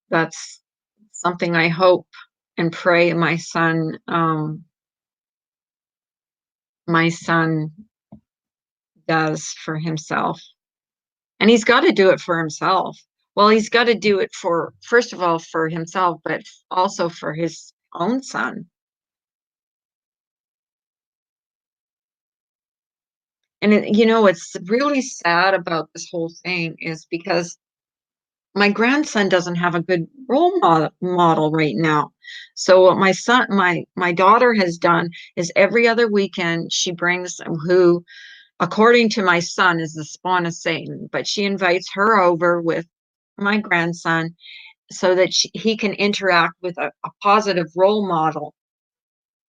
That's something I hope and pray my son does for himself. And he's got to do it for himself. Well, he's got to do it for, first of all, for himself, but also for his own son. And what's really sad about this whole thing is because my grandson doesn't have a good role model right now. So what my daughter has done is every other weekend she brings who, according to my son, is the spawn of Satan, but she invites her over with my grandson so that he can interact with a positive role model,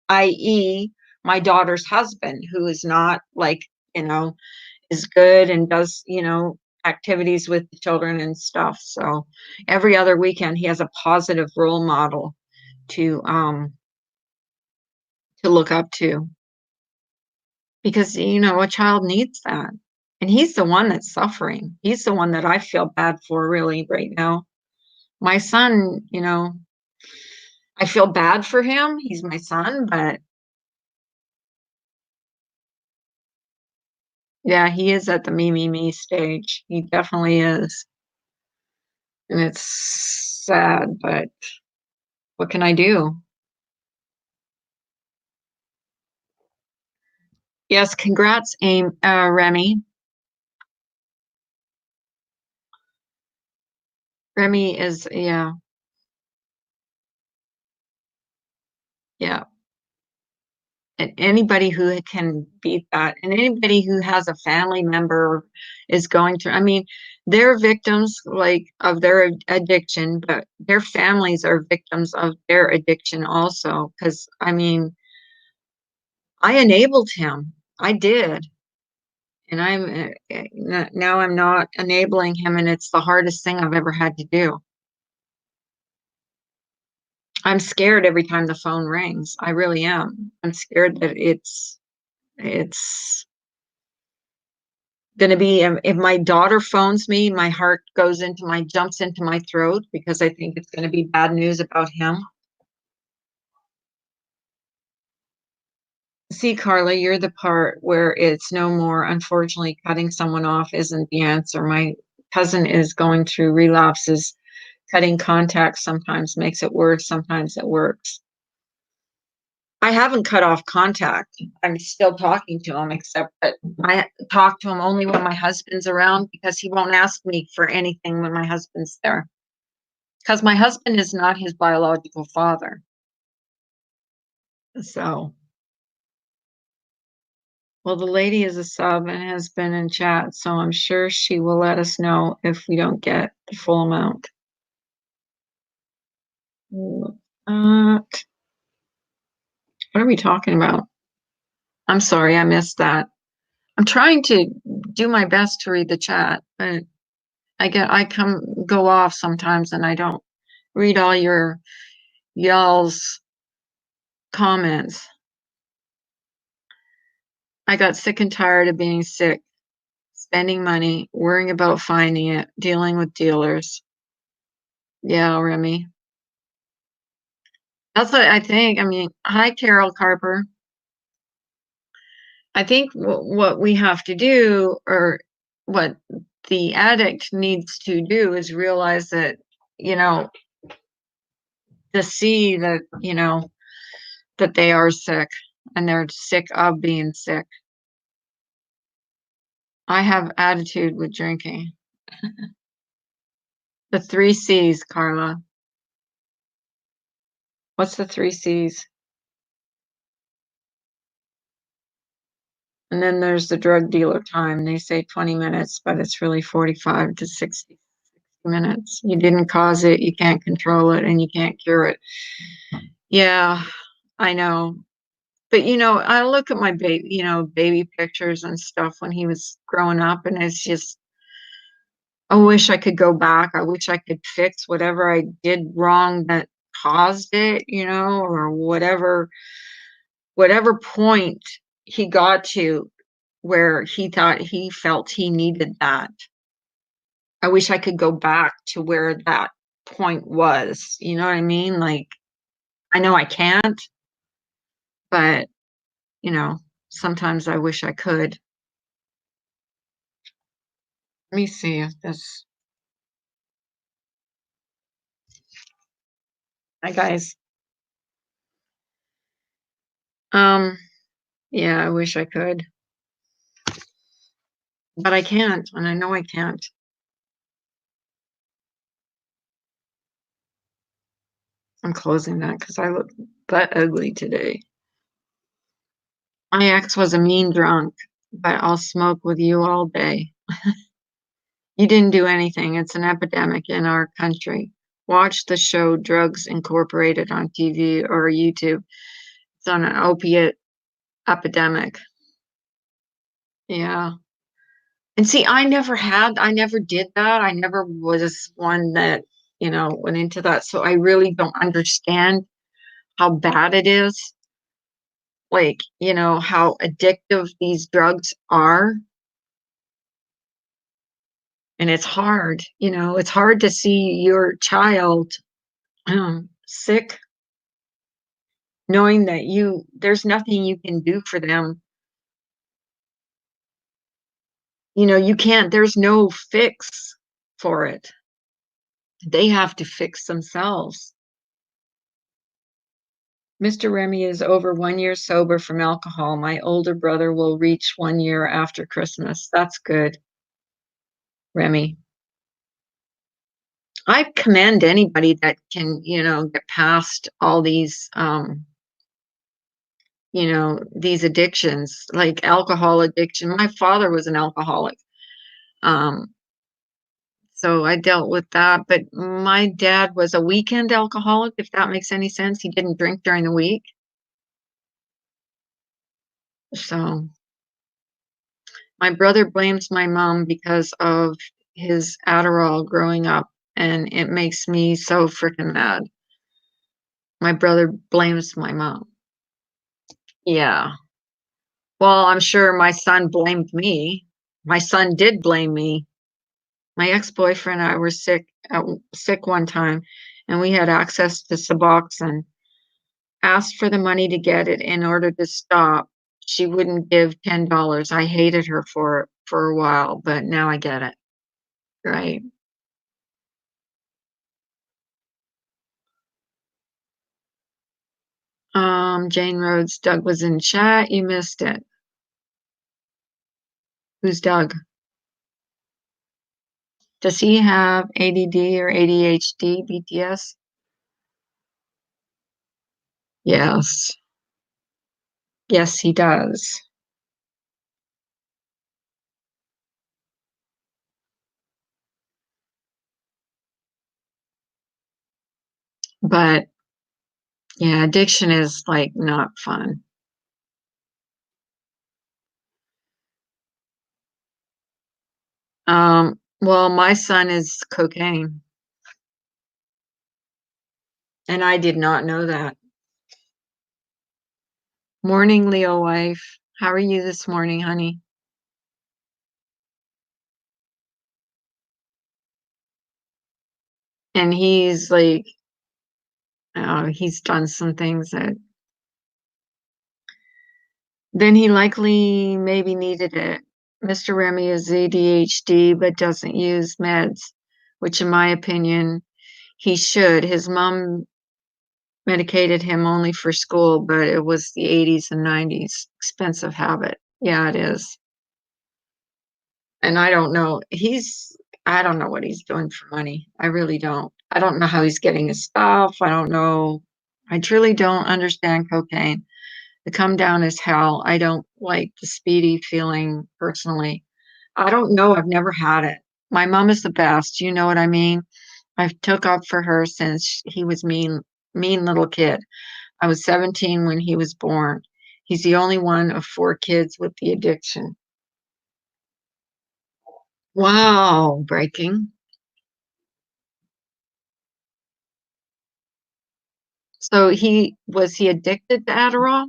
i.e., my daughter's husband, who is not like, you know, is good and does, activities with the children and stuff. So every other weekend he has a positive role model to um to look up to because a child needs that. And he's the one that's suffering. He's the one that I feel bad for really right now. My son, I feel bad for him. He's my son, but yeah, he is at the me stage. He definitely is. And it's sad, but what can I do? Yes, congrats, Remy. Remy is, yeah, yeah. And anybody who can beat that, and anybody who has a family member is going through, I mean, they're victims like of their addiction, but their families are victims of their addiction also. Because I mean, I enabled him. I did. And now I'm not enabling him, and it's the hardest thing I've ever had to do. I'm scared every time the phone rings. I really am. I'm scared that it's Gonna be if my daughter phones me, my heart jumps into my throat because I think it's gonna be bad news about him. See, Carla, you're the part where it's no more. Unfortunately, cutting someone off isn't the answer. My cousin is going through relapses. Cutting contact sometimes makes it worse, sometimes it works. I haven't cut off contact. I'm still talking to him, except that I talk to him only when my husband's around because he won't ask me for anything when my husband's there. Because my husband is not his biological father. So, well, the lady is a sub and has been in chat, so I'm sure she will let us know if we don't get the full amount. What are we talking about? I'm sorry, I missed that. I'm trying to do my best to read the chat, but I go off sometimes and I don't read all y'all's comments. I got sick and tired of being sick, spending money, worrying about finding it, dealing with dealers. Yeah, Remy. That's what I think. I mean, hi, Carol Carper. I think what we have to do, or what the addict needs to do, is realize that, you know, to see that, that they are sick and they're sick of being sick. I have attitude with drinking. The three C's, Carla. What's the three C's? And then there's the drug dealer time. They say 20 minutes, but it's really 45 to 60 minutes. You didn't cause it, you can't control it, and you can't cure it. Yeah, I know. But I look at my baby pictures and stuff when he was growing up, and it's just, I wish I could go back. I wish I could fix whatever I did wrong that caused it, or whatever point he got to where he felt he needed that. I wish I could go back to where that point was. You know what I mean? Like, I know I can't, but, you know, sometimes I wish I could. Let me see if this. Hi, guys. Yeah, I wish I could, but I can't, and I know I can't. I'm closing that because I look that ugly today. My ex was a mean drunk, but I'll smoke with you all day. You didn't do anything. It's an epidemic in our country. Watch the show Drugs Incorporated on TV or YouTube. It's on an opiate epidemic. Yeah. And see, I never did that. I never was one that, went into that. So I really don't understand how bad it is. Like, how addictive these drugs are. And it's hard to see your child sick, knowing that there's nothing you can do for them. You can't, there's no fix for it. They have to fix themselves. Mr. Remy is over 1 year sober from alcohol. My older brother will reach 1 year after Christmas. That's good, Remy. I commend anybody that can, get past all these, these addictions, like alcohol addiction. My father was an alcoholic. So I dealt with that, but my dad was a weekend alcoholic, if that makes any sense. He didn't drink during the week. So my brother blames my mom because of his Adderall growing up, and it makes me so freaking mad. My brother blames my mom. Yeah. Well, I'm sure my son blamed me. My son did blame me. My ex-boyfriend and I were sick one time, and we had access to Suboxone. Asked for the money to get it in order to stop. She wouldn't give $10. I hated her for it for a while, but now I get it. Right. Jane Rhodes, Doug was in chat. You missed it. Who's Doug? Does he have ADD or ADHD, BTS? Yes. Yes, he does. But yeah, addiction is like not fun. Well, my son is cocaine, and I did not know that. Morning, Leo wife. How are you this morning, honey? And he's like, he's done some things that then he likely maybe needed it. Mr. Remy is ADHD but doesn't use meds, which in my opinion, he should. His mom medicated him only for school, but it was the 80s and 90s. Expensive habit. Yeah, it is. And I don't know what he's doing for money. I really don't. I don't know how he's getting his stuff. I don't know. I truly don't understand cocaine. The come down is hell. I don't like the speedy feeling personally. I don't know. I've never had it. My mom is the best. You know what I mean? I've took up for her since he was mean little kid. I was 17 when he was born. He's the only one of four kids with the addiction. Wow, breaking. So he addicted to Adderall?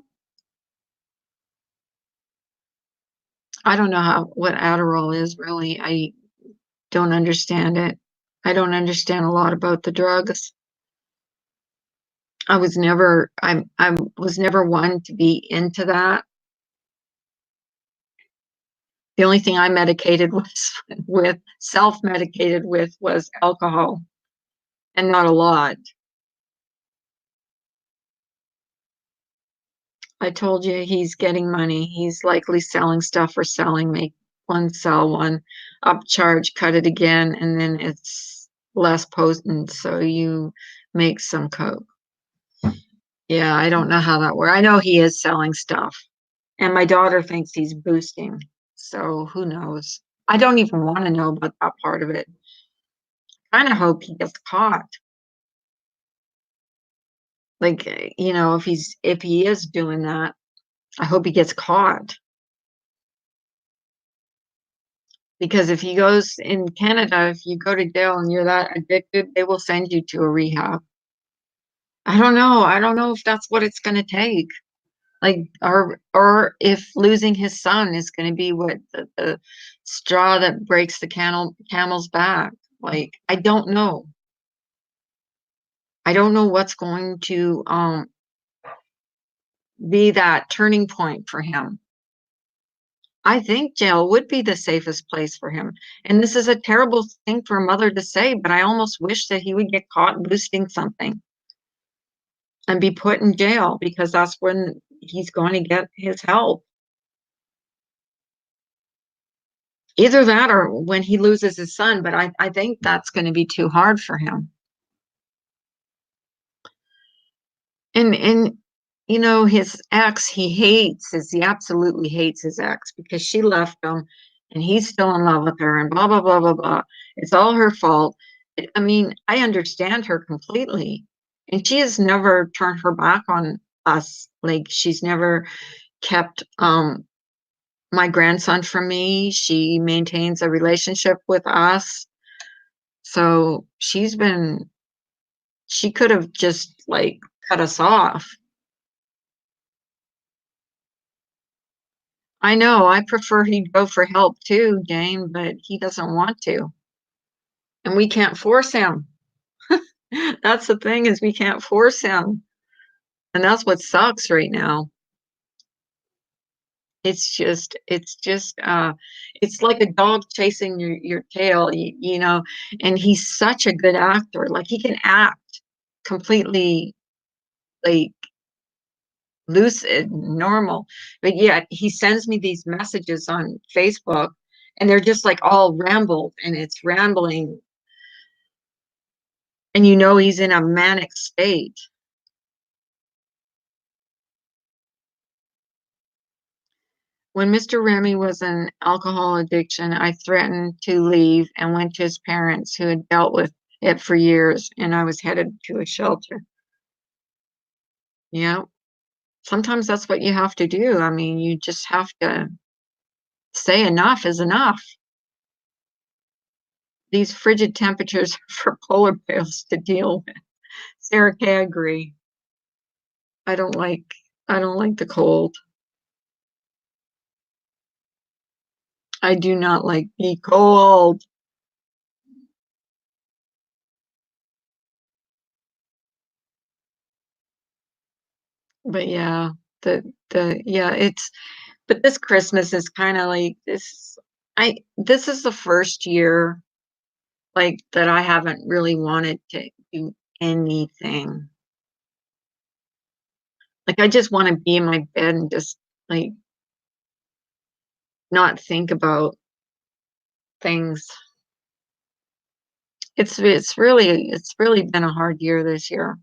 I don't know what Adderall is really. I don't understand it. I don't understand a lot about the drugs. I was never one to be into that. The only thing I medicated was with self-medicated with was alcohol, and not a lot. I told you he's getting money. He's likely selling stuff or selling, make one, sell one, upcharge, cut it again, and then it's less potent, so you make some coke. Yeah, I don't know how that works. I know he is selling stuff, and my daughter thinks he's boosting, so who knows? I don't even want to know about that part of it. Kind of hope he gets caught. Like, if he is doing that, I hope he gets caught. Because if he goes in Canada, if you go to jail and you're that addicted, they will send you to a rehab. I don't know. I don't know if that's what it's going to take. Like, or if losing his son is going to be what the straw that breaks the camel's back. Like, I don't know. I don't know what's going to be that turning point for him. I think jail would be the safest place for him. And this is a terrible thing for a mother to say, but I almost wish that he would get caught boosting something and be put in jail because that's when he's going to get his help. Either that or when he loses his son, but I think that's going to be too hard for him. And his ex, he absolutely hates his ex because she left him and he's still in love with her and blah blah blah blah blah. It's all her fault. I mean, I understand her completely. And she has never turned her back on us. Like she's never kept my grandson from me. She maintains a relationship with us. So she could have just like cut us off. I know, I prefer he'd go for help too, Jane, but he doesn't want to. And we can't force him. That's the thing is we can't force him. And that's what sucks right now. It's just it's like a dog chasing your tail, you know, and he's such a good actor. Like he can act completely like lucid, normal. But yet he sends me these messages on Facebook and they're just like all rambled and it's rambling and you know he's in a manic state. When Mr. Remy was in alcohol addiction, I threatened to leave and went to his parents who had dealt with it for years, and I was headed to a shelter. Yeah, sometimes that's what you have to do. I mean, you just have to say enough is enough. These frigid temperatures are for polar bears to deal with. Sarah Kay, I agree. I don't like I don't like the cold. I do not like the cold. But yeah, the yeah, it's but this Christmas is kind of like this is the first year like that I haven't really wanted to do anything. Like I just want to be in my bed and just like not think about things. It's really been a hard year this year.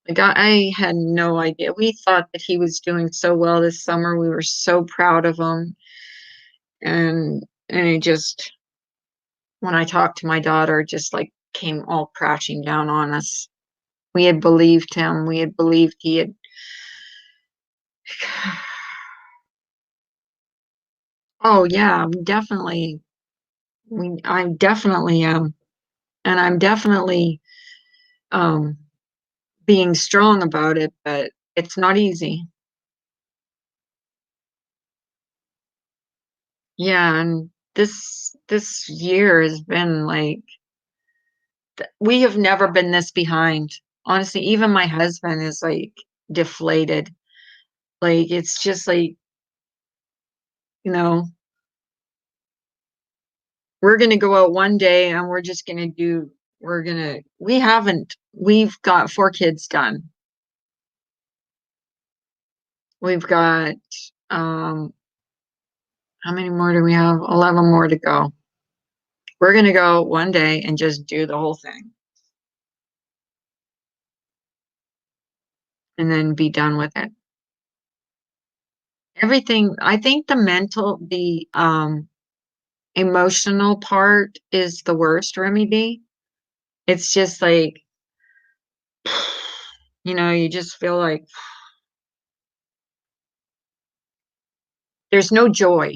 Like I had no idea. We thought that he was doing so well this summer. We were so proud of him. And it just when I talked to my daughter, it just like came all crashing down on us. We had believed him. We had believed he had oh yeah, I definitely am. And I'm definitely um being strong about it, but it's not easy. Yeah, and this year has been like we have never been this behind. Honestly, even my husband is like deflated. Like it's just like, you know, we're gonna go out one day and we're just gonna do we've got 4 kids done. We've got um how many more do we have? 11 more to go. We're gonna go one day and just do the whole thing and then be done with it. Everything, I think the emotional part is the worst, Remy B. It's just like, you just feel like there's no joy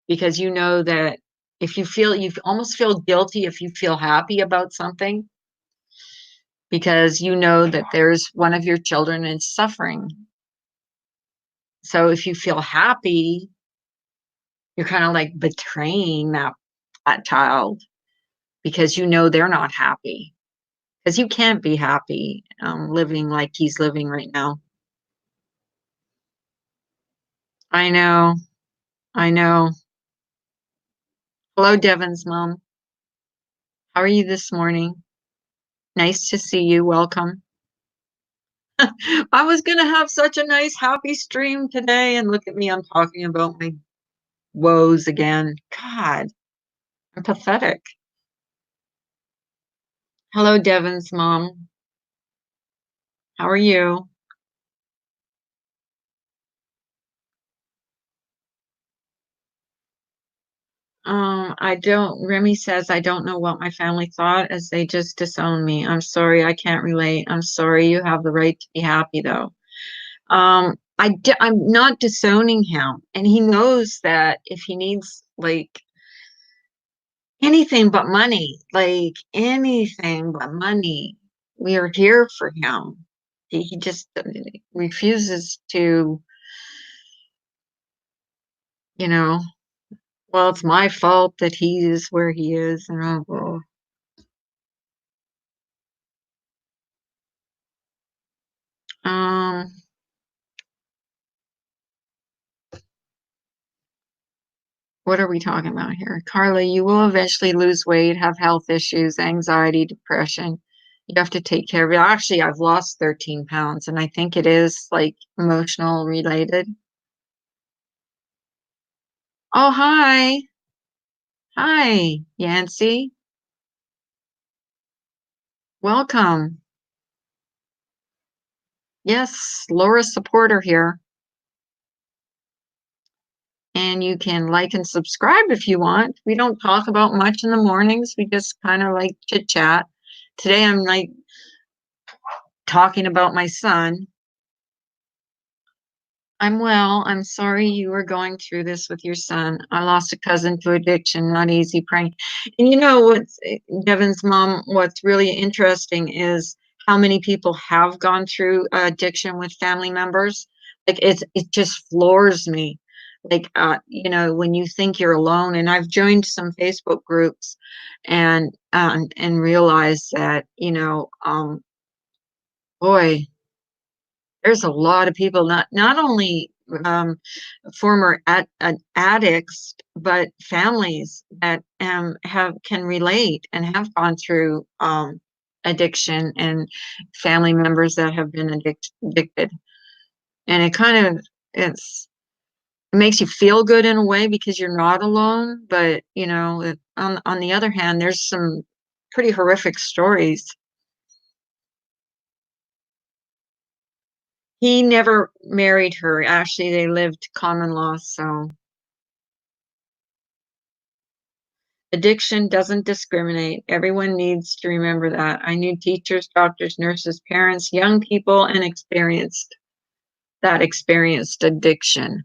because you know that if you almost feel guilty if you feel happy about something because you know that there's one of your children is suffering. So if you feel happy, you're kind of like betraying that child because you know they're not happy because you can't be happy living like he's living right now. I know, I know. Hello, Devin's mom. How are you this morning? Nice to see you. Welcome. I was gonna have such a nice happy stream today, and look at me, I'm talking about my woes again. God, I'm pathetic. Hello, Devin's mom. How are you? I don't, Remy says, I don't know what my family thought as they just disowned me. I'm sorry, I can't relate. I'm sorry, you have the right to be happy though. I'm not disowning him, and he knows that if he needs like anything but money, like anything but money, we are here for him. he just refuses to, you know, well, it's my fault that he is where he is, and um, what are we talking about here? Carly, you will eventually lose weight, have health issues, anxiety, depression. You have to take care of it. Actually, I've lost 13 pounds, and I think it is like emotional related. Oh, hi. Hi, Yancy. Welcome. Yes, Laura's supporter here. And you can like and subscribe if you want. We don't talk about much in the mornings. We just kind of like chit chat. Today I'm like talking about my son. I'm well. I'm sorry you were going through this with your son. I lost a cousin to addiction, not easy praying. And you know what's Devin's mom, what's really interesting is how many people have gone through addiction with family members. Like it just floors me. Like when you think you're alone, and I've joined some Facebook groups and realized that, boy, there's a lot of people, not only um, former addicts, but families that have can relate and have gone through addiction, and family members that have been addicted. And it makes you feel good in a way because you're not alone. But on the other hand, there's some pretty horrific stories. He never married her. Actually, they lived common law, so addiction doesn't discriminate. Everyone needs to remember that. I knew teachers, doctors, nurses, parents, young people, and experienced addiction.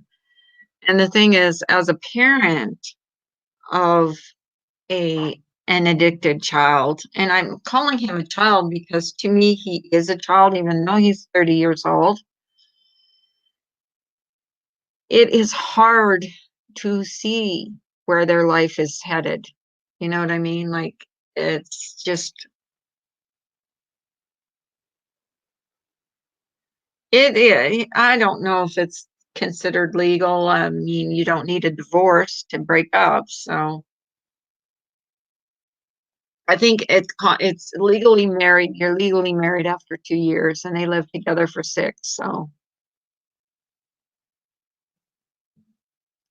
And the thing is, as a parent of a an addicted child, and I'm calling him a child because to me he is a child, even though he's 30 years old. It is hard to see where their life is headed. You know what I mean? Like, it's just, I don't know if it's considered legal. I mean, you don't need a divorce to break up. So I think it's legally married. You're legally married after 2 years, and they lived together for 6. So,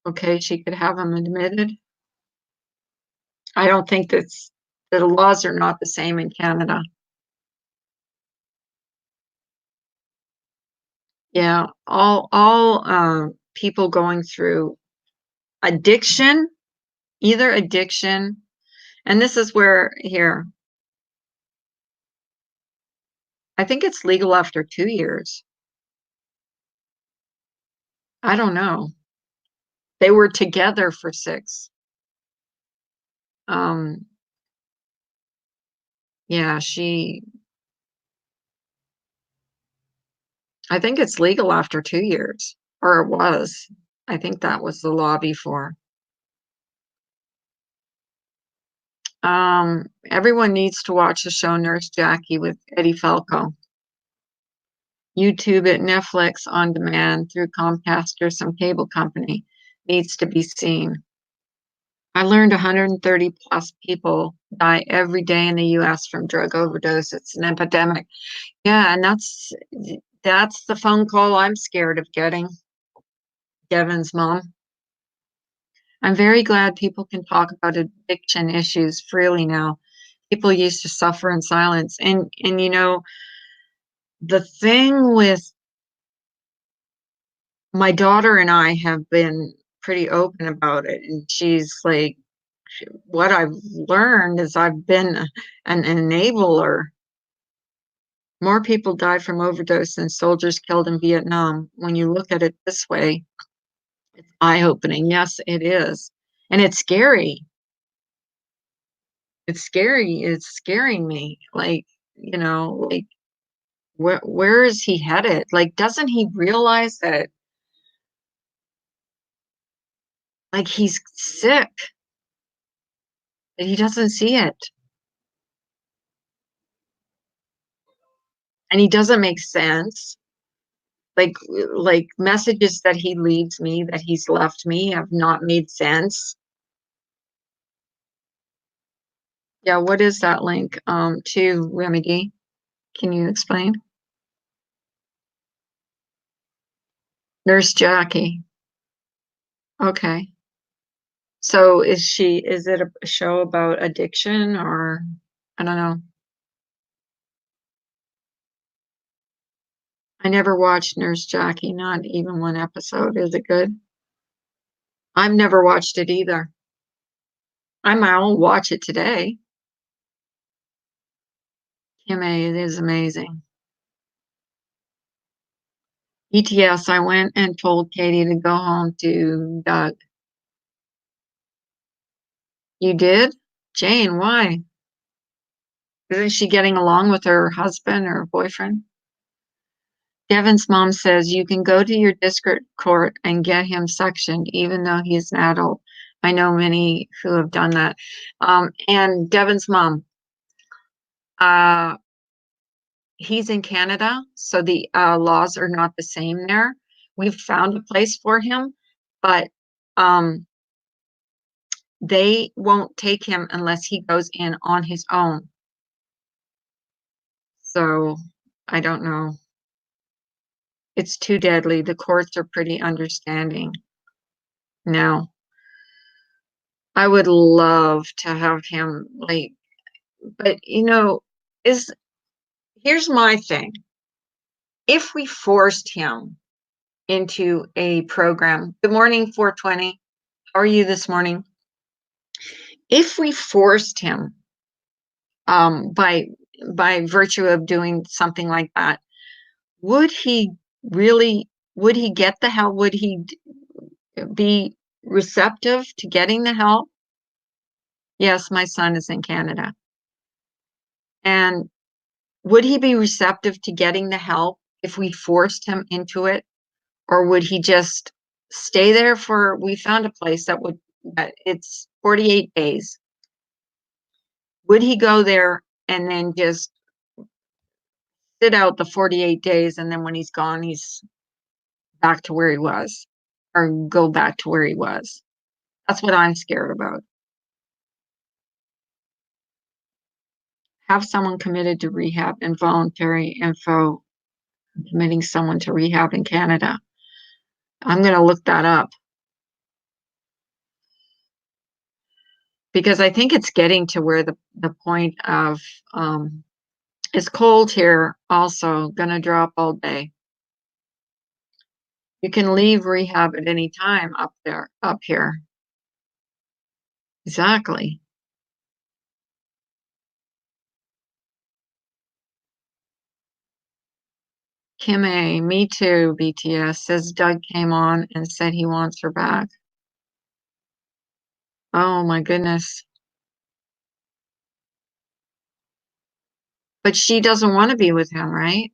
okay, she could have him admitted. I don't think that the laws are not the same in Canada. Yeah, all people going through addiction, either addiction, and this is where here, I think it's legal after 2 years. I don't know. They were together for 6. Um, yeah, I think it's legal after 2 years, or it was. I think that was the law before. Everyone needs to watch the show Nurse Jackie with Eddie Falco. YouTube it, Netflix on demand through Comcast or some cable company needs to be seen. I learned 130 plus people die every day in the US from drug overdose. It's an epidemic. Yeah, and that's the phone call I'm scared of getting. Devin's mom. I'm very glad people can talk about addiction issues freely now. People used to suffer in silence. And the thing with my daughter and I have been pretty open about it. And she's like, what I've learned is I've been an enabler. More people died from overdose than soldiers killed in Vietnam. When you look at it this way, it's eye-opening. Yes, it is. And it's scary. It's scary. It's scaring me. Like, like where is he headed? Like, doesn't he realize that like he's sick, that he doesn't see it, and he doesn't make sense. Like messages that he leaves me, that he's left me, have not made sense. Yeah, what is that link to Remedy? Can you explain? Nurse Jackie. Okay. So is it a show about addiction or I don't know. I never watched Nurse Jackie, not even one episode. Is it good? I've never watched it either. I'll watch it today. Kim A, it is amazing. ETS, I went and told Katie to go home to Doug. You did? Jane, why? Isn't she getting along with her husband or boyfriend? Devin's mom says you can go to your district court and get him sectioned, even though he's an adult. I know many who have done that. And Devin's mom, uh, he's in Canada, so the laws are not the same there. We've found a place for him, but um, they won't take him unless he goes in on his own. So I don't know. It's too deadly. The courts are pretty understanding now. I would love to have him like, but is here's my thing. If we forced him into a program, good morning, 420. How are you this morning? If we forced him by virtue of doing something like that, would he really would he get the help? Would he be receptive to getting the help? Yes, my son is in Canada. And would he be receptive to getting the help if we forced him into it? Or would he just stay there we found a place that it's 48 days. Would he go there and then just sit out the 48 days and then when he's gone, he's back to where he was or go back to where he was? That's what I'm scared about. Have someone committed to rehab and voluntary info committing someone to rehab in Canada. I'm going to look that up because I think it's getting to where the point of it's cold here also going to drop all day. You can leave rehab at any time up here. Exactly. Kim A, me too, BTS, says Doug came on and said he wants her back. Oh my goodness. But she doesn't want to be with him, right?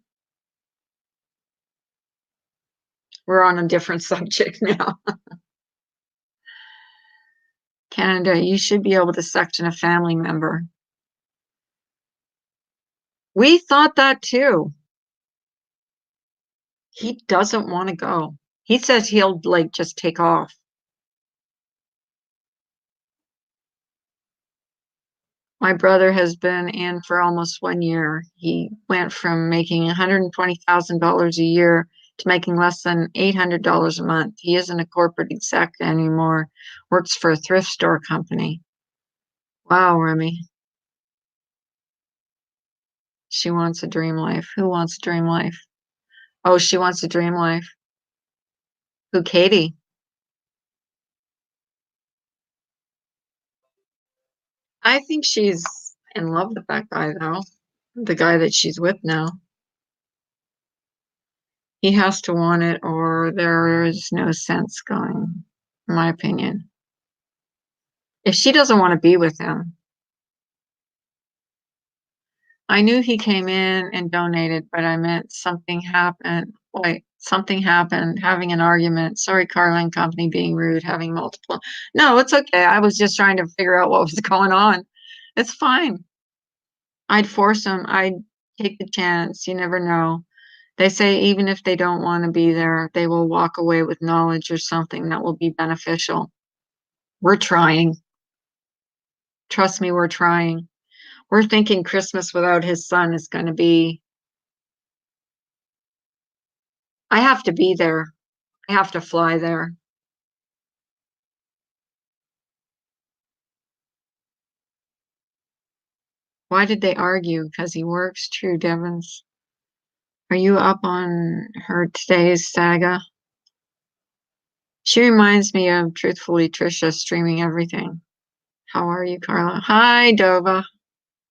We're on a different subject now. Canada, you should be able to section a family member. We thought that too. He doesn't want to go. He says he'll like just take off. My brother has been in for almost 1 year. He went from making $120,000 a year to making less than $800 a month. He isn't a corporate exec anymore, works for a thrift store company. Wow, Remy. She wants a dream life. Who wants a dream life? Oh, she wants a dream life. Who, Katie? I think she's in love with that guy, though. The guy that she's with now. He has to want it, or there is no sense going, in my opinion. If she doesn't want to be with him, I knew he came in and donated, but I meant something happened. Wait, something happened, having an argument. Sorry, Carlin Company being rude, having multiple. No, it's okay. I was just trying to figure out what was going on. It's fine. I'd force him. I'd take the chance. You never know. They say even if they don't want to be there, they will walk away with knowledge or something that will be beneficial. We're trying. Trust me, we're trying. We're thinking Christmas without his son is going to be. I have to be there. I have to fly there. Why did they argue? Because he works. True, Devons. Are you up on her today's saga? She reminds me of Truthfully Trisha streaming everything. How are you, Carla? Hi, Dova.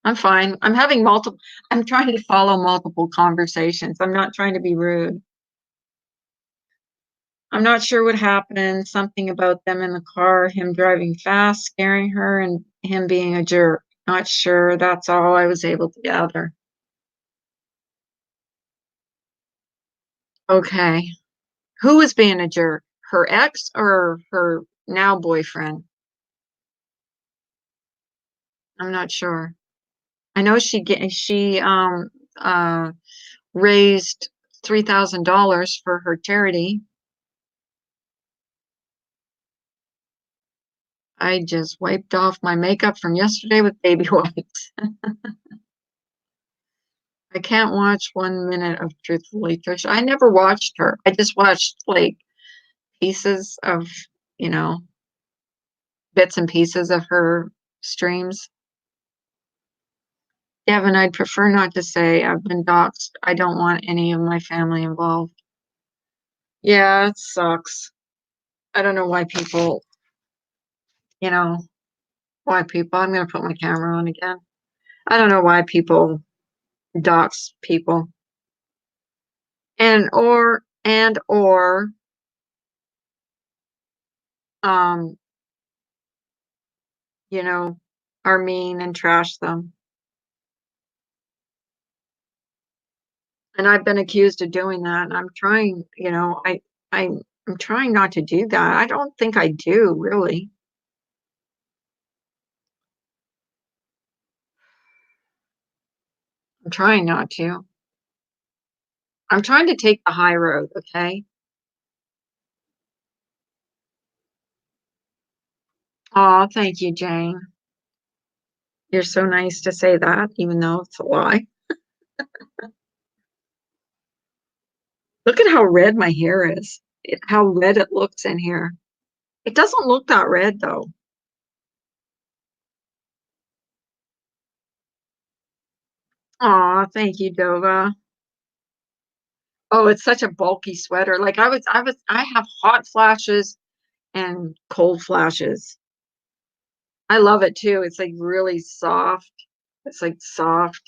I'm fine. I'm trying to follow multiple conversations. I'm not trying to be rude. I'm not sure what happened. Something about them in the car, him driving fast, scaring her, and him being a jerk. Not sure. That's all I was able to gather. Okay. Who was being a jerk? Her ex or her now boyfriend? I'm not sure. I know she uh raised $3,000 for her charity. I just wiped off my makeup from yesterday with baby wipes. I can't watch 1 minute of Truthfully Trish. I never watched her. I just watched like pieces of, you know, bits and pieces of her streams. Devin, I'd prefer not to say I've been doxxed. I don't want any of my family involved. Yeah, it sucks. I don't know why people, you know, why people, I'm going to put my camera on again. I don't know why people dox people. And or um, you know, are mean and trash them. And I've been accused of doing that. And I'm trying, I'm trying not to do that. I don't think I do, really. I'm trying not to. I'm trying to take the high road, okay? Oh, thank you, Jane. You're so nice to say that, even though it's a lie. Look at how red my hair is. How red it looks in here. It doesn't look that red though. Aw, thank you, Dova. Oh, it's such a bulky sweater. Like I have hot flashes and cold flashes. I love it too. It's like really soft. It's like soft.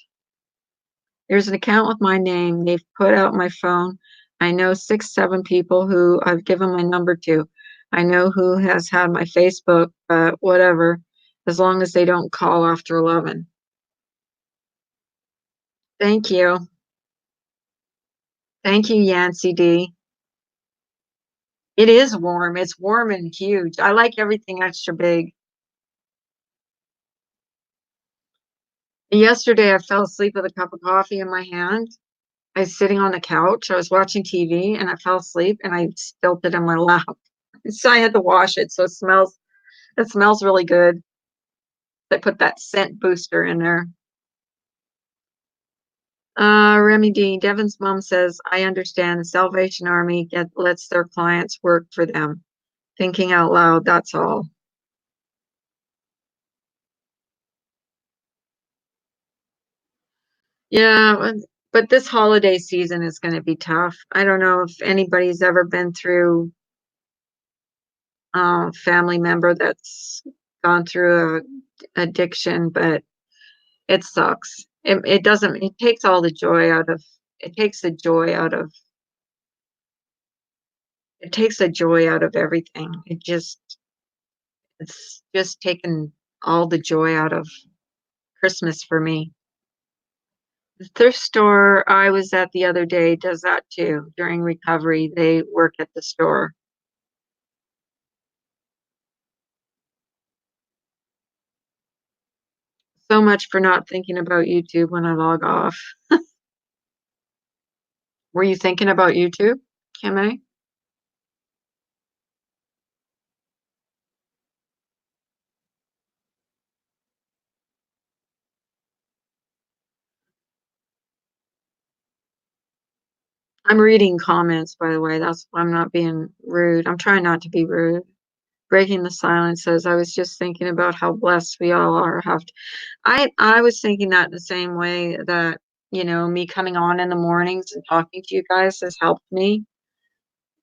There's an account with my name. They've put out my phone. I know 6, 7 people who I've given my number to. I know who has had my Facebook, but whatever, as long as they don't call after 11. Thank you. Thank you, Yancy D. It is warm. It's warm and huge. I like everything extra big. Yesterday, I fell asleep with a cup of coffee in my hand. I was sitting on the couch. I was watching TV and I fell asleep and I spilled it in my lap. So I had to wash it. So it smells really good. They put that scent booster in there. Remy D. Devin's mom says, I understand the Salvation Army lets their clients work for them. Thinking out loud, that's all. Yeah, but this holiday season is going to be tough. I don't know if anybody's ever been through family member that's gone through a addiction, but it sucks. It doesn't, it takes all the joy out of, it takes the joy out of, it takes the joy out of everything. It's just taken all the joy out of Christmas for me. The thrift store I was at the other day does that too. During recovery, they work at the store. So much for not thinking about YouTube when I log off. Were you thinking about YouTube, Kimay? I'm reading comments, by the way. That's I'm not being rude. I'm trying not to be rude. Breaking the silence says, I was just thinking about how blessed we all are. I was thinking that the same way that, me coming on in the mornings and talking to you guys has helped me.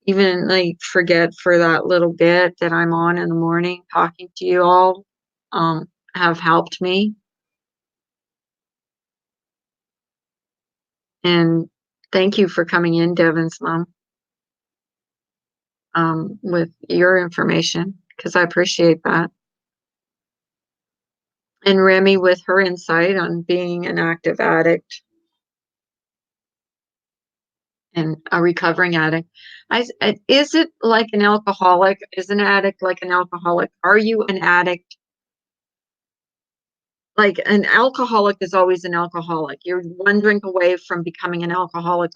Even like forget for that little bit that I'm on in the morning talking to you all, have helped me. And thank you for coming in, Devin's mom, with your information, because I appreciate that. And Remy with her insight on being an active addict and a recovering addict. Is it like an alcoholic? Is an addict like an alcoholic? Are you an addict? Like an alcoholic is always an alcoholic. You're one drink away from becoming an alcoholic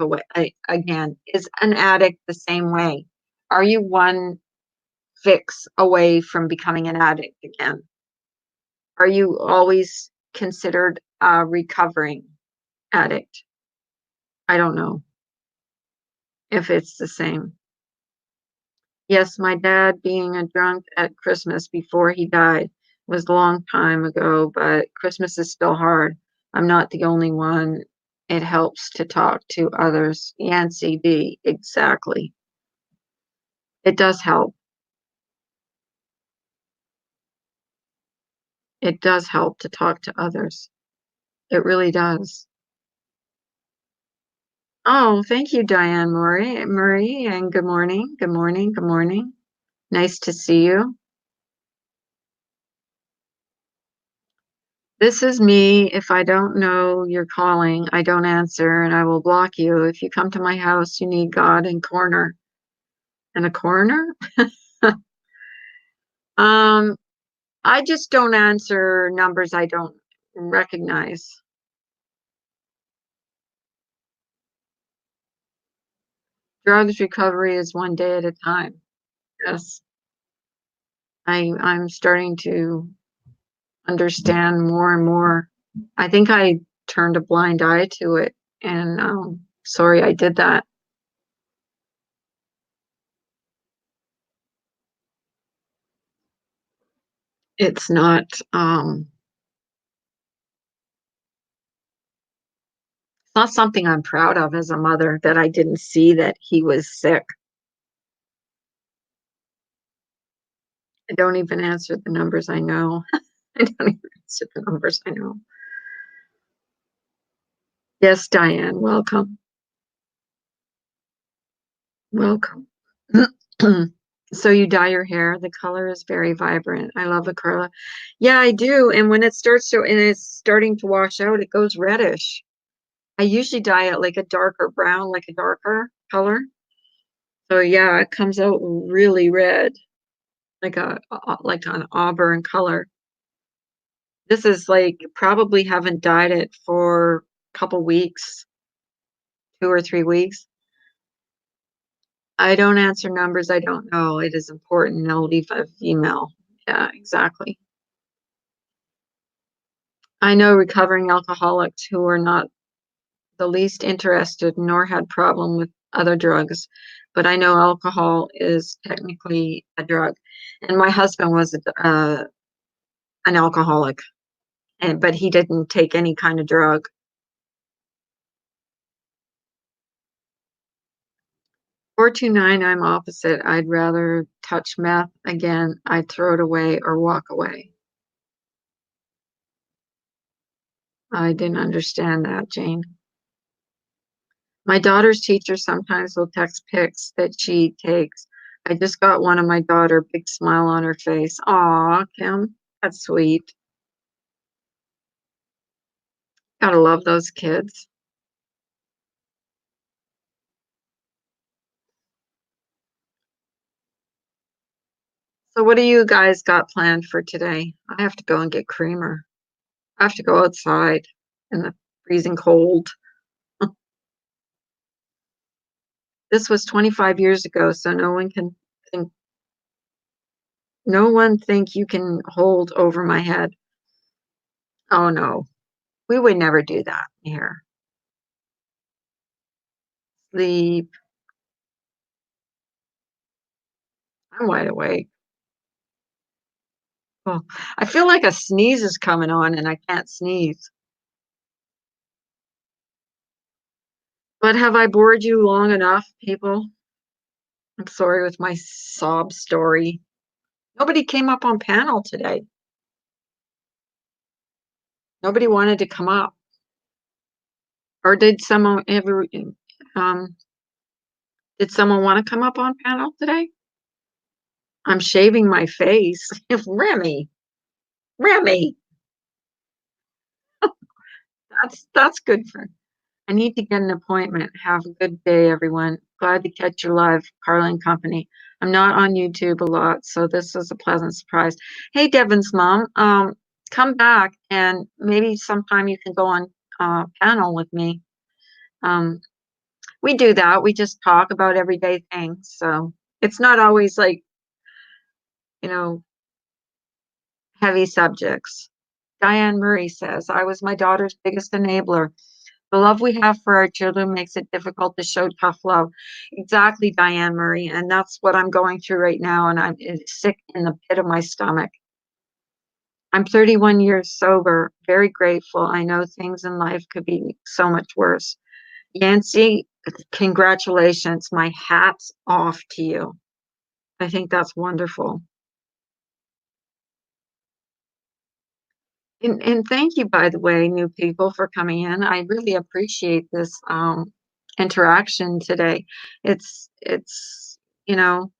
again. Is an addict the same way? Are you one fix away from becoming an addict again? Are you always considered a recovering addict? I don't know if it's the same. Yes, my dad being a drunk at Christmas before he died was a long time ago, but Christmas is still hard. I'm not the only one. It helps to talk to others. Yancy B, exactly. It does help. It does help to talk to others. It really does. Oh, thank you, Diane Murray, and good morning. Good morning. Good morning. Nice to see you. This is me. If I don't know you're calling, I don't answer and I will block you. If you come to my house, you need God and corner. And a coroner? Um, I just don't answer numbers I don't recognize. Drugs recovery is one day at a time. Yes. I'm starting to understand more and more. I think I turned a blind eye to it, and sorry I did that. It's not it's not something I'm proud of as a mother that I didn't see that he was sick. I don't even answer the numbers I know. I don't even answer the numbers I know. Yes, Diane, welcome. Welcome. So you dye your hair. The color is very vibrant. I love the color. Yeah, I do. And when it starts to and it's starting to wash out, it goes reddish. I usually dye it like a darker brown, like a darker color. So yeah, it comes out really red, like like an auburn color. This is like probably haven't dyed it for a couple weeks, 2 or 3 weeks. I don't answer numbers I don't know. It is important. I'll leave a email. Yeah, exactly. I know recovering alcoholics who are not the least interested nor had problem with other drugs, but I know alcohol is technically a drug. And my husband was an alcoholic, and but he didn't take any kind of drug. 429, I'm opposite. I'd rather touch meth again. I'd throw it away or walk away. I didn't understand that, Jane. My daughter's teacher sometimes will text pics that she takes. I just got one of my daughter, big smile on her face. Aw, Kim, that's sweet. Gotta love those kids. So what do you guys got planned for today? I have to go and get creamer. I have to go outside in the freezing cold. This was 25 years ago, so think no one think you can hold over my head. Oh no, we would never do that here. Sleep. I'm wide awake. Oh, I feel like a sneeze is coming on and I can't sneeze. But have I bored you long enough, people? I'm sorry with my sob story. Nobody came up on panel today. Nobody wanted to come up. Or um did someone want to come up on panel today? I'm shaving my face. Remy, Remy, that's good for. I need to get an appointment. Have a good day, everyone. Glad to catch you live, Carla and Company. I'm not on YouTube a lot, so this is a pleasant surprise. Hey, Devin's mom, come back and maybe sometime you can go on panel with me. Um, we do that. We just talk about everyday things. So it's not always like, you know, heavy subjects. Diane Murray says, I was my daughter's biggest enabler. The love we have for our children makes it difficult to show tough love. Exactly, Diane Murray. And that's what I'm going through right now. And I'm sick in the pit of my stomach. I'm 31 years sober, very grateful. I know things in life could be so much worse. Yancy, congratulations. My hat's off to you. I think that's wonderful. And thank you, by the way, new people, for coming in. I really appreciate this interaction today. It's you know,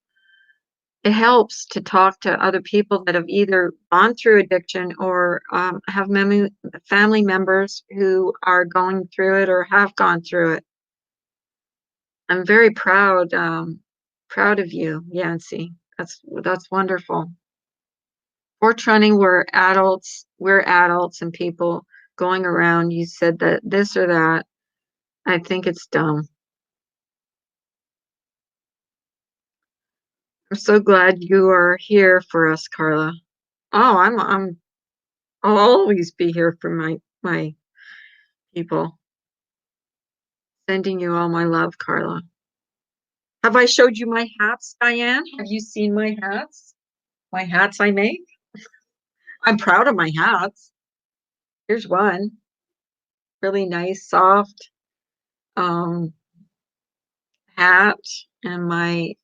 it helps to talk to other people that have either gone through addiction or have family members who are going through it or have gone through it. I'm very proud of you, Yancy. That's wonderful. Fortunately, we're adults and people going around. You said that this or that. I think it's dumb. I'm so glad you are here for us, Carla. Oh, I'll always be here for my people. Sending you all my love, Carla. Have I showed you my hats, Diane? Have you seen my hats? My hats I make? I'm proud of my hats. Here's one. Really nice, soft um hat and my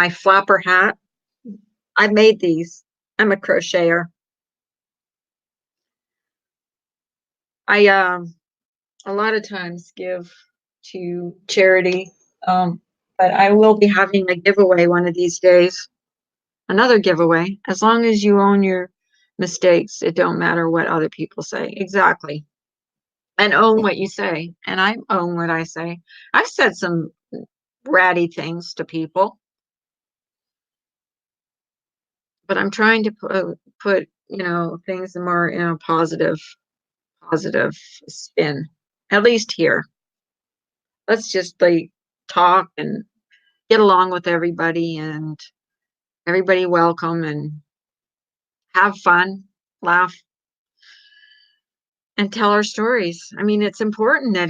flapper hat. I made these. I'm a crocheter. I a lot of times give to charity. Um, but I will be having a giveaway one of these days. Another giveaway. As long as you own your mistakes, it don't matter what other people say. Exactly. And own what you say. And I own what I say. I've said some ratty things to people, but I'm trying to put things more in a positive spin. At least here. Let's just like talk and get along with everybody and everybody welcome and have fun, laugh, and tell our stories. I mean, it's important that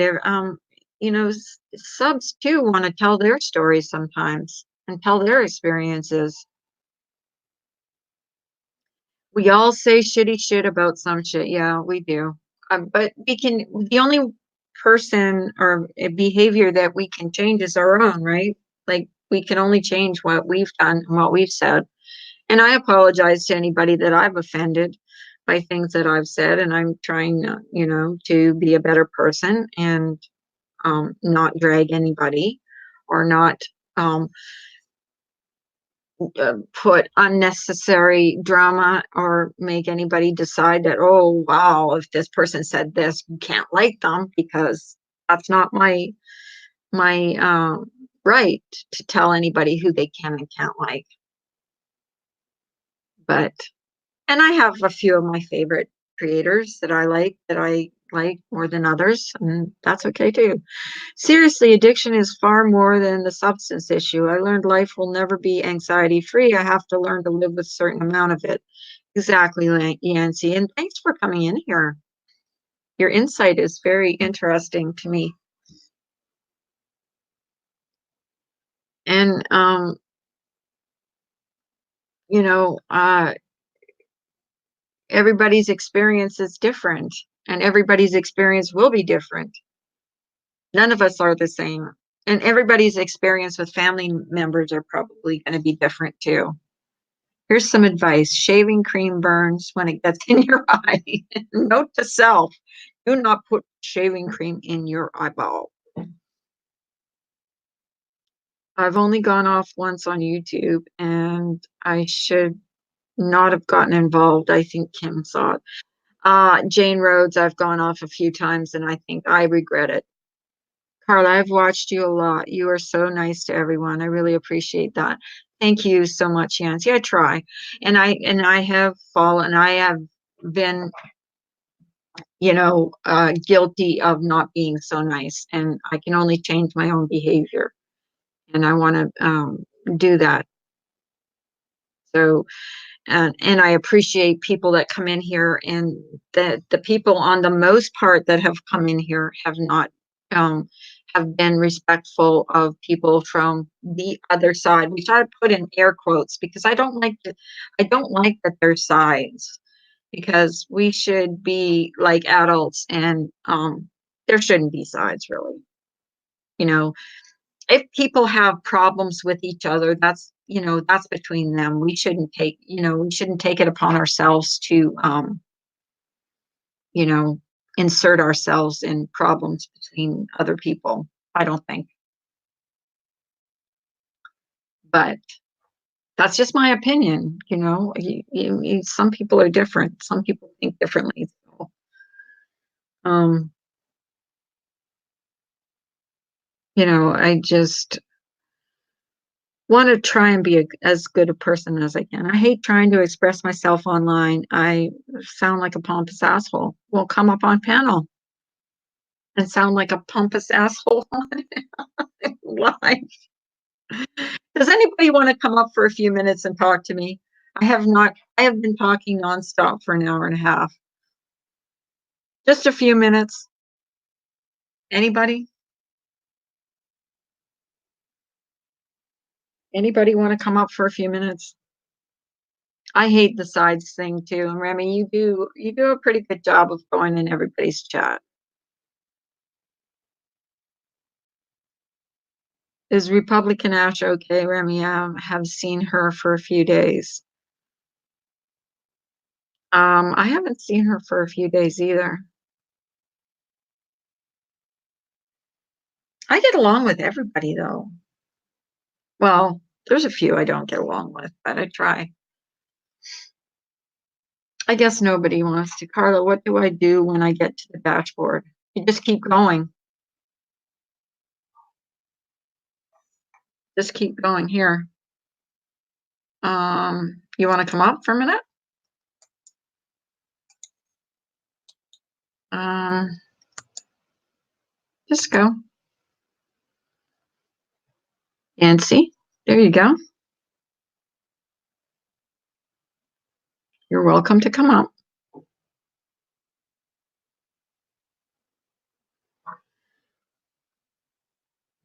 subs too want to tell their stories sometimes and tell their experiences. We all say shitty shit about some shit. Yeah, we do. But the only person or behavior that we can change is our own, right? Like we can only change what we've done and what we've said. And I apologize to anybody that I've offended by things that I've said. And I'm trying, to be a better person and not drag anybody or not. Um, put unnecessary drama or make anybody decide that, oh, wow, if this person said this, you can't like them, because that's not my right to tell anybody who they can and can't like. But and I have a few of my favorite creators that I like more than others, and that's okay too. Seriously, addiction is far more than the substance issue. I learned life will never be anxiety free. I have to learn to live with a certain amount of it. Exactly, Yancy. And thanks for coming in here. Your insight is very interesting to me. And you know, everybody's experience is different, and everybody's experience will be different. None of us are the same. And everybody's experience with family members are probably going to be different too. Here's some advice. Shaving cream burns when it gets in your eye. Note to self, do not put shaving cream in your eyeball. I've only gone off once on YouTube, and I should not have gotten involved. I think Kim saw it. Jane Rhodes, I've gone off a few times, and I think I regret it. Carla, I've watched you a lot. You are so nice to everyone. I really appreciate that. Thank you so much, Yancy. I try. And I have fallen, I have been, guilty of not being so nice. And I can only change my own behavior. And I want to do that. So and I appreciate people that come in here, and the people on the most part that have come in here have not um, have been respectful of people from the other side, which I put in air quotes because I don't like that there's sides, because we should be like adults, and there shouldn't be sides really. You know, if people have problems with each other, that's between them. We shouldn't take it upon ourselves to you know insert ourselves in problems between other people. I don't think. But that's just my opinion. Some people are different, some people think differently. So um I just want to try and be as good a person as I can. I hate trying to express myself online. I sound like a pompous asshole. Well, come up on panel and sound like a pompous asshole live. Does anybody want to come up for a few minutes and talk to me? I have not. I have been talking nonstop for an hour and a half. Just a few minutes. Anybody? Anybody want to come up for a few minutes? I hate the sides thing too. And Remy, you do a pretty good job of going in everybody's chat. Is Republican Ash okay, Remy? I have seen her for a few days. I haven't seen her for a few days either. I get along with everybody though. Well, there's a few I don't get along with, but I try. I guess nobody wants to. Carla, what do I do when I get to the dashboard? You just keep going. Just keep going here. You want to come up for a minute? Um, just go. Nancy, there you go. You're welcome to come up.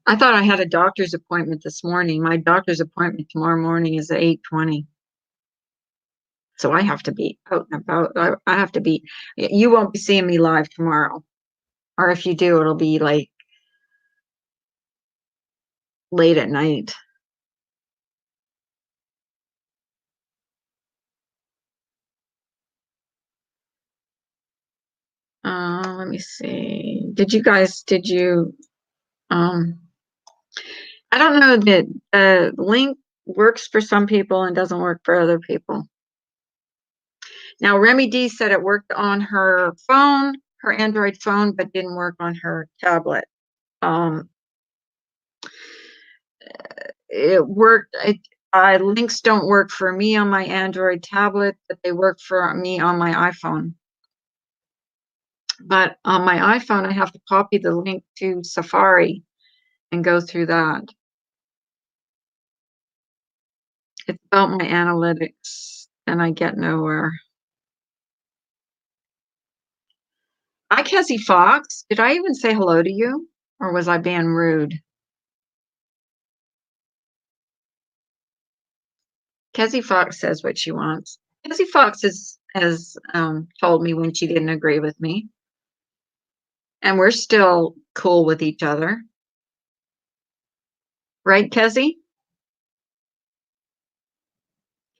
I thought I had a doctor's appointment this morning. My doctor's appointment tomorrow morning is at 8:20. So I have to be out and about. I have to be, you won't be seeing me live tomorrow. Or if you do, it'll be like late at night. Let me see. Did you, um, I don't know that the link works for some people and doesn't work for other people. Now, Remy D said it worked on her phone, her Android phone, but didn't work on her tablet. It worked. Links don't work for me on my Android tablet, but they work for me on my iPhone. But on my iPhone, I have to copy the link to Safari and go through that. It's about my analytics, and I get nowhere. Hi, Kezzy Fox. Did I even say hello to you, or was I being rude? Kezzy Fox says what she wants. Kezzy Fox has told me when she didn't agree with me, and we're still cool with each other. Right, Kezzy?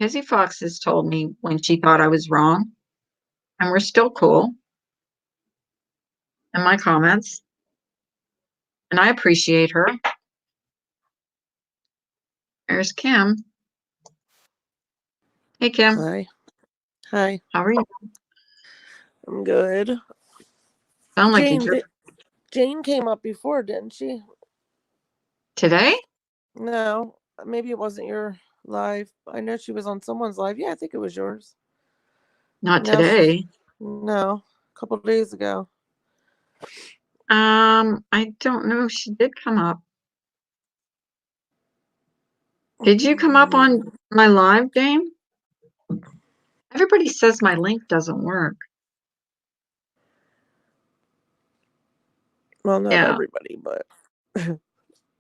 Kezzy Fox has told me when she thought I was wrong, and we're still cool in my comments, and I appreciate her. There's Kim. Hey, Kim. Hi. Hi. How are you? I'm good. Sound like a Jane came up before, didn't she? Today? No, maybe it wasn't your live. I know she was on someone's live. Yeah, I think it was yours. Not today. No, a couple of days ago. I don't know if she did come up. Did you come up on my live, Jane? Everybody says my link doesn't work. Well, not everybody, but.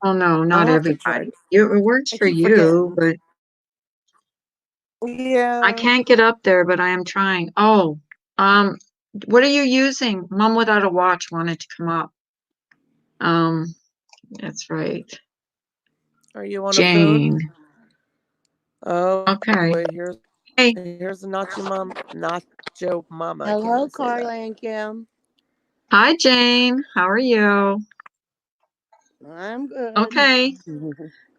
Oh, no, not everybody. It works for you, but. Yeah. I can't get up there, but I am trying. Oh, what are you using? Mom Without a Watch wanted to come up. That's right. Are you on Jane. a phone? Oh, okay. Boy, Hey. Here's a Nacho Mama. Hello, Carla and Kim. Hi, Jane. How are you? I'm good. Okay.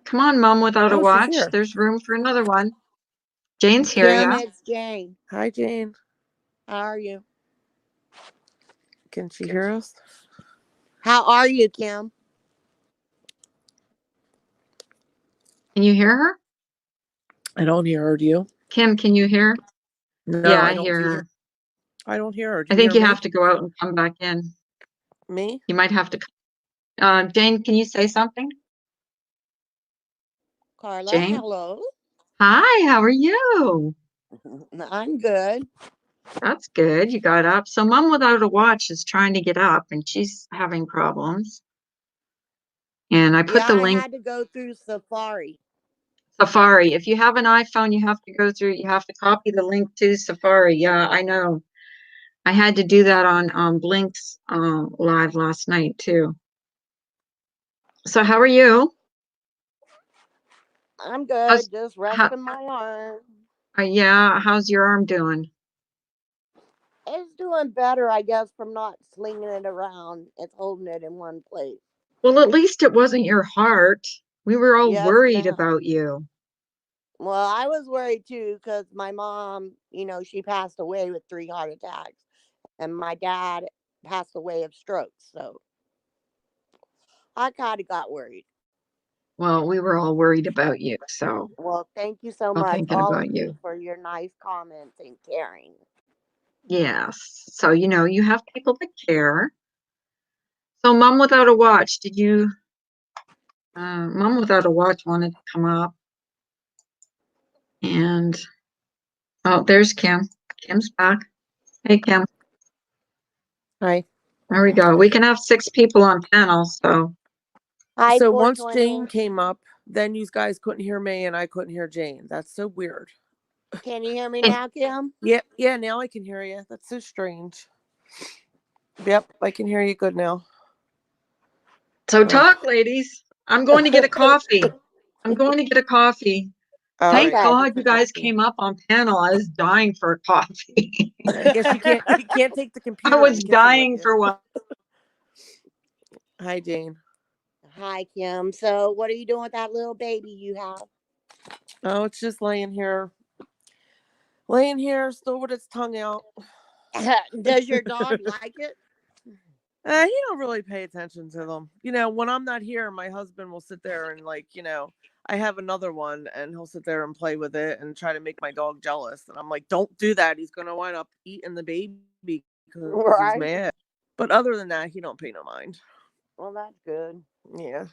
Come on, Mom Without a Watch. There's room for another one. Jane's here, Kim, yeah? it's Jane. Hi, Jane. How are you? Can she hear us? How are you, Kim? Can you hear her? I don't hear her. Do you? Kim, can you hear? No, yeah, I hear her. I don't hear her. I think you have to go out and come back in. Me? You might have to. Jane, can you say something? Carla, Jane? hello. Hi, how are you? I'm good. That's good. You got up. So Mom Without a Watch is trying to get up and she's having problems. And I put the link. I had to go through Safari. Safari. If you have an iPhone, you have to go through, you have to copy the link to Safari. Yeah, I know. I had to do that on Blink's live last night too. So how are you? I'm good. Just resting my arm. Yeah, how's your arm doing? It's doing better, I guess, from not slinging it around. It's holding it in one place. Well, at least it wasn't your heart. We were all worried ma'am. about you. Well, I was worried too because my mom, she passed away with 3 heart attacks, and my dad passed away of strokes. So I kind of got worried. Well, we were all worried about you. So, well, thank you so I'm much, thinking all about of you for your nice comments and caring. Yes. So, you have people that care. So, Mom Without a Watch, did you? Mom Without a Watch wanted to come up. And, oh, there's Kim. Kim's back. Hey, Kim. Hi. There we go. We can have 6 people on panel, so. Hi, so once Jane came up, then you guys couldn't hear me and I couldn't hear Jane. That's so weird. Can you hear me now, Kim? Yeah, now I can hear you. That's so strange. Yep, I can hear you good now. So talk, ladies. I'm going to get a coffee. Thank God you guys came up on panel. I was dying for a coffee. I guess you can't take the computer. I was dying for one. Hi, Jane. Hi, Kim. So what are you doing with that little baby you have? Oh, it's just laying here, still with its tongue out. Does your dog like it? He don't really pay attention to them. When I'm not here, my husband will sit there and I have another one, and he'll sit there and play with it and try to make my dog jealous. And I'm like, don't do that. He's gonna wind up eating the baby because he's Right. mad. But other than that, he don't pay no mind. Well, that's good. Yeah,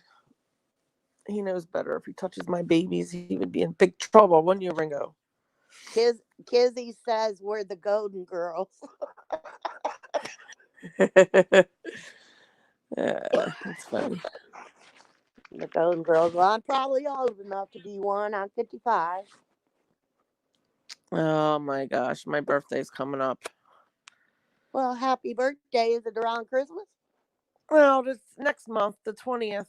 he knows better. If he touches my babies, he would be in big trouble, wouldn't you, Ringo? Kizzy says we're the Golden Girls. That's funny. The Golden Girls. Well, I'm probably old enough to be one. I'm 55. Oh my gosh, my birthday's coming up. Well, happy birthday. Is it around Christmas? Well, it's next month, the 20th.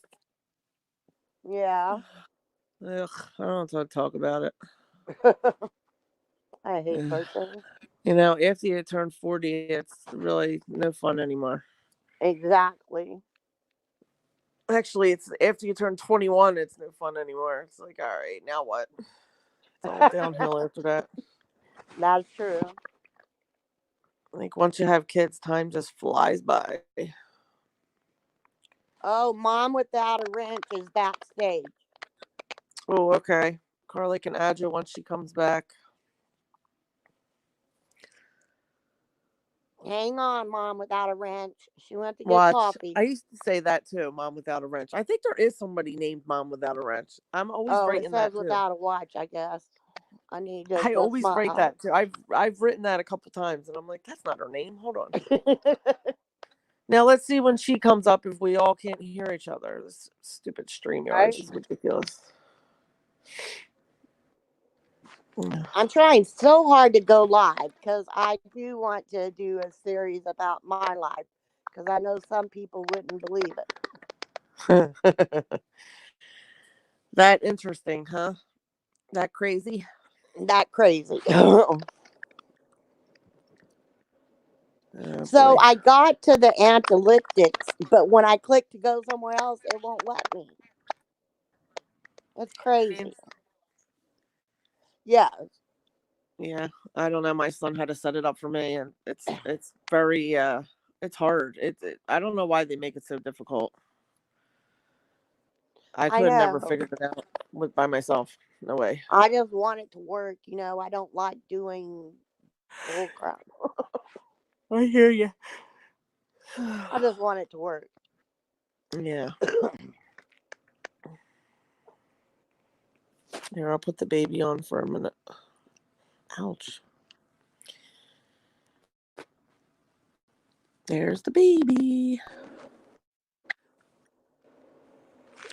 Yeah. Ugh, I don't want to talk about it. I hate birthdays. After you turn 40, it's really no fun anymore. Exactly. Actually, it's after you turn 21, it's no fun anymore. It's like, all right, now what? It's all downhill after that. That's true. Like, once you have kids, time just flies by. Oh, Mom Without a Wrench is backstage. Oh, okay. Carly can add you once she comes back. Hang on, Mom Without a Wrench. She went to get Watch. coffee. I used to say that too, Mom Without a Wrench. I think there is somebody named Mom Without a Wrench. I'm always Oh, it writing that says too. without a watch, I guess. I need to I adjust always my write eyes. that too. I've written that a couple times, and I'm like, that's not her name. Hold on. Now let's see when she comes up if we all can't hear each other. This stupid StreamYard Right? is ridiculous. I'm trying so hard to go live because I do want to do a series about my life because I know some people wouldn't believe it. That interesting, huh? That crazy? That crazy. Oh, So boy. I got to the analytics, but when I click to go somewhere else, it won't let me. It's crazy. Yeah. Yeah, I don't know. My son had to set it up for me, and it's very it's hard. I don't know why they make it so difficult. I I could have never know. figured it out by myself. No way. I just want it to work. I don't like doing bull crap. I hear you. I just want it to work. Yeah. Here, I'll put the baby on for a minute. Ouch. There's the baby.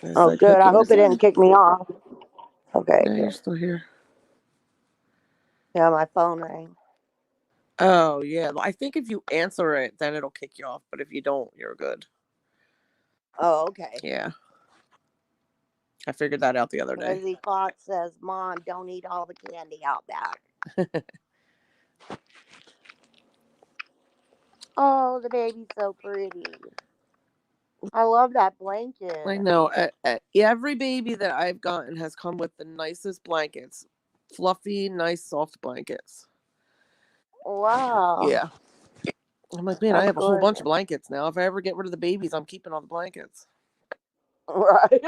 Is Oh, that good. I hooking hope us it didn't in? kick me off. Okay, No, you're good. still here. Yeah, my phone rang. Oh, yeah. I think if you answer it, then it'll kick you off. But if you don't, you're good. Oh, okay. Yeah. I figured that out the other day. Lizzie Fox says, Mom, don't eat all the candy out back. Oh, the baby's so pretty. I love that blanket. I know. Every baby that I've gotten has come with the nicest blankets. Fluffy, nice, soft blankets. Wow. Yeah. I'm like, man, I That's have a whole bunch gorgeous. of blankets now. If I ever get rid of the babies, I'm keeping all the blankets. Right.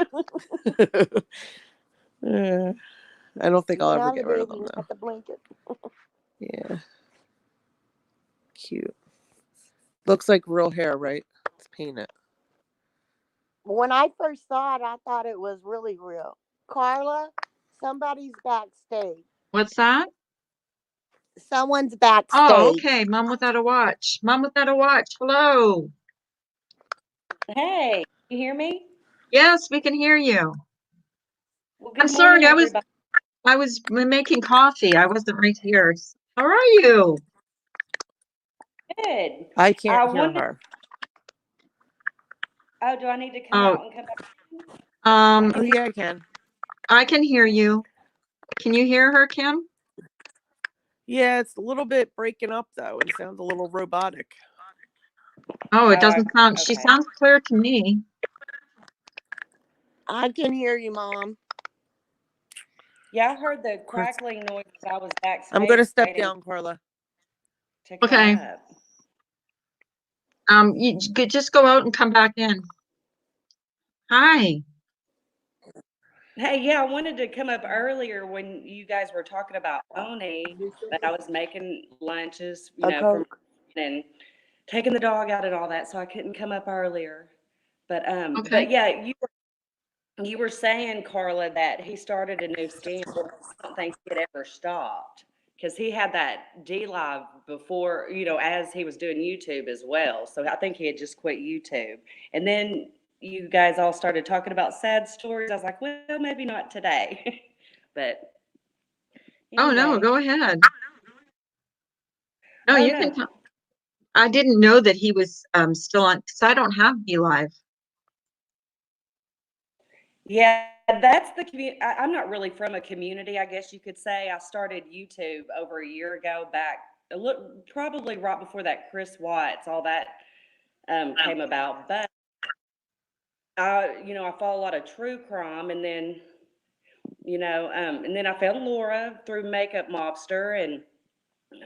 I don't think You I'll can ever have the get rid of baby, them though. not the blanket. Yeah. Cute. Looks like real hair, right? It's painted. When I first saw it, I thought it was really real. Carla, somebody's backstage. What's that? Someone's Oh, backstage. okay. Mom without a watch. Mom without a watch. Hello. Hey, you hear me? Yes, we can hear you. Well, I'm good sorry. morning, I was everybody. I was making coffee. I wasn't right here. How are you? Good. I I can't hear wonder. her. Oh, do I need to come Oh, out and come back? I um, Oh can hear. yeah, I can. I can hear you. Can you hear her, Kim? Yeah, it's a little bit breaking up though, and sounds a little robotic. Oh, it Oh, doesn't sound. She okay. sounds clear to me. I can hear you, Mom. Yeah, I heard the Of course. crackling noise as I was I'm backstage gonna step waiting down, Carla. to come Okay. up. You could just go out and come back in. Hi. Hey, yeah, I wanted to come up earlier when you guys were talking about Oni, but I was making lunches, A for Coke. and taking the dog out and all that, so I couldn't come up earlier. Okay. But yeah, you were saying, Carla, that he started a new scam. I don't think he had ever stopped because he had that D Live before, as he was doing YouTube as well. So I think he had just quit YouTube. And then you guys all started talking about sad stories. I was like, well, maybe not today. But Oh no, anyway, go ahead. No, oh you no. can talk. I didn't know that he was still on because I don't have Be Live. Yeah, that's the community. I'm not really from a community, I guess you could say. I started YouTube over a year ago, back a look probably right before that Chris Watts, all that came about. But I follow a lot of true crime, and then I found Laura through Makeup Mobster, and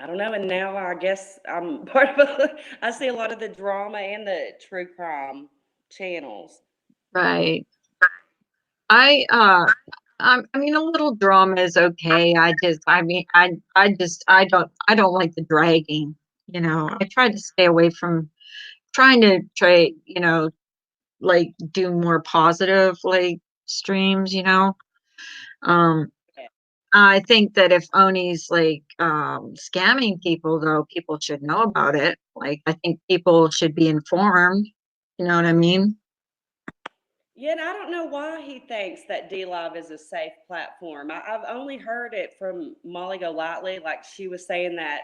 I don't know. And now I guess I'm part of. I see a lot of the drama and the true crime channels. Right. I I mean a little drama is okay. I don't like the dragging, you know. I try to stay away from trying to trade, like do more positive like streams, you know. Um Yeah. I think that if Oni's like scamming people though, people should know about it. Like I think people should be informed. You know what I mean? Yeah, and I don't know why he thinks that D Live is a safe platform. I've only heard it from Molly Golightly, like she was saying that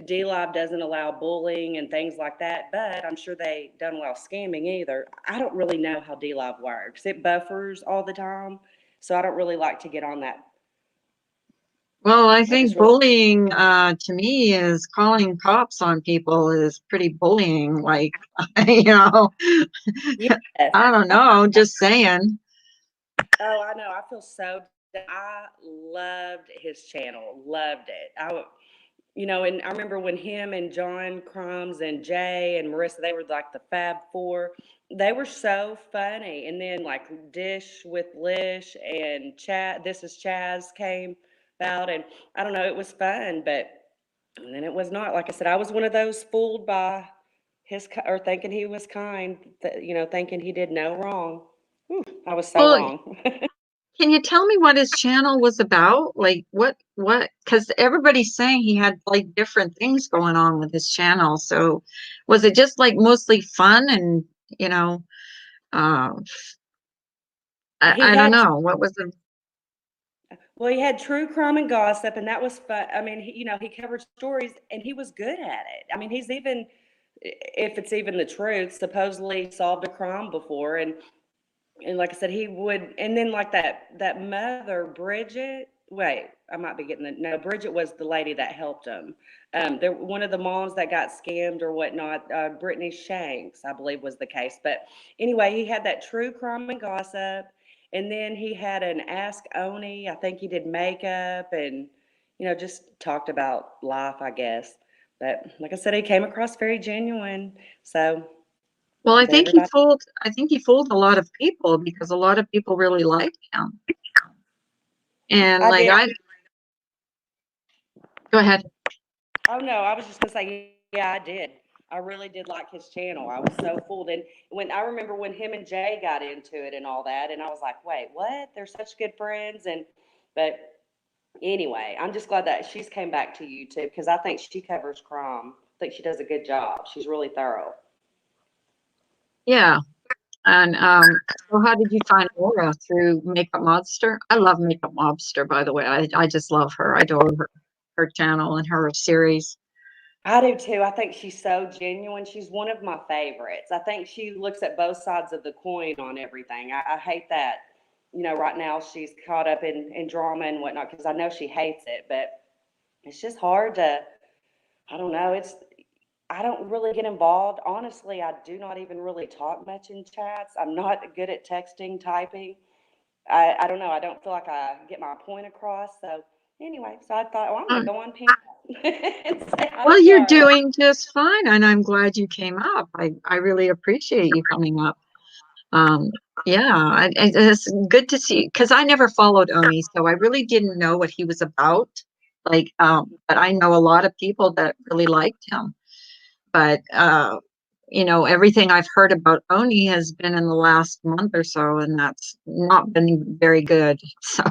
D Live doesn't allow bullying and things like that, but I'm sure they don't allow scamming either. I don't really know how D Live works. It buffers all the time, so I don't really like to get on that. Well, I I just think really, bullying to me is calling cops on people is pretty bullying. Like, you know, yes. I don't know, just saying. Oh, I know. I feel so. I loved his channel. Loved it. And I remember when him and John Crumbs and Jay and Marissa, they were like the Fab Four. They were so funny. And then like Dish with Lish and Chad, This is Chaz came about, and I don't know, it was fun, but and then it was not. Like I said, I was one of those fooled by or thinking he was kind, thinking he did no wrong. Whew, I was so Well, wrong. can you tell me what his channel was about? Like, because everybody's saying he had like different things going on with his channel. So, was it just like mostly fun and, you know, uh, He I don't had know. What was the, Well, he had true crime and gossip, and that was fun. I mean, he covered stories, and he was good at it. I mean, he's even, if it's even the truth, supposedly solved a crime before, and like I said, he would, and then like that mother Bridget. Wait, I might be getting the no. Bridget was the lady that helped him. There one of the moms that got scammed or whatnot. Brittany Shanks, I believe, was the case. But anyway, he had that true crime and gossip, and then he had an Ask Oni. I think he did makeup and just talked about life, I guess. But like I said, he came across very genuine. So well, everybody. I think he fooled a lot of people because a lot of people really liked him. And I like, did. go ahead. Oh no, I was just gonna say, yeah, I did. I really did like his channel. I was so fooled. And when I remember when him and Jay got into it and all that, and I was like, wait, what? They're such good friends. But anyway, I'm just glad that she's came back to YouTube because I think she covers crime. I think she does a good job. She's really thorough. Yeah. And so how did you find Laura through Makeup Mobster? I love Makeup Mobster, by the way. I just love her. I adore her channel and her series. I do too. I think she's so genuine. She's one of my favorites. I think she looks at both sides of the coin on everything. I hate that, right now she's caught up in drama and whatnot because I know she hates it, but it's just hard to, I don't know. I don't really get involved. Honestly, I do not even really talk much in chats. I'm not good at texting, typing. I don't know. I don't feel like I get my point across. So anyway, so I thought, oh, I'm Uh, gonna go on pin and say hi well, to you're Charlie. doing just fine, and I'm glad you came up. I really appreciate you coming up. Um, yeah, it's good to see because I never followed Oni, so I really didn't know what he was about. Like, but I know a lot of people that really liked him. But everything I've heard about Oni has been in the last month or so, and that's not been very good. So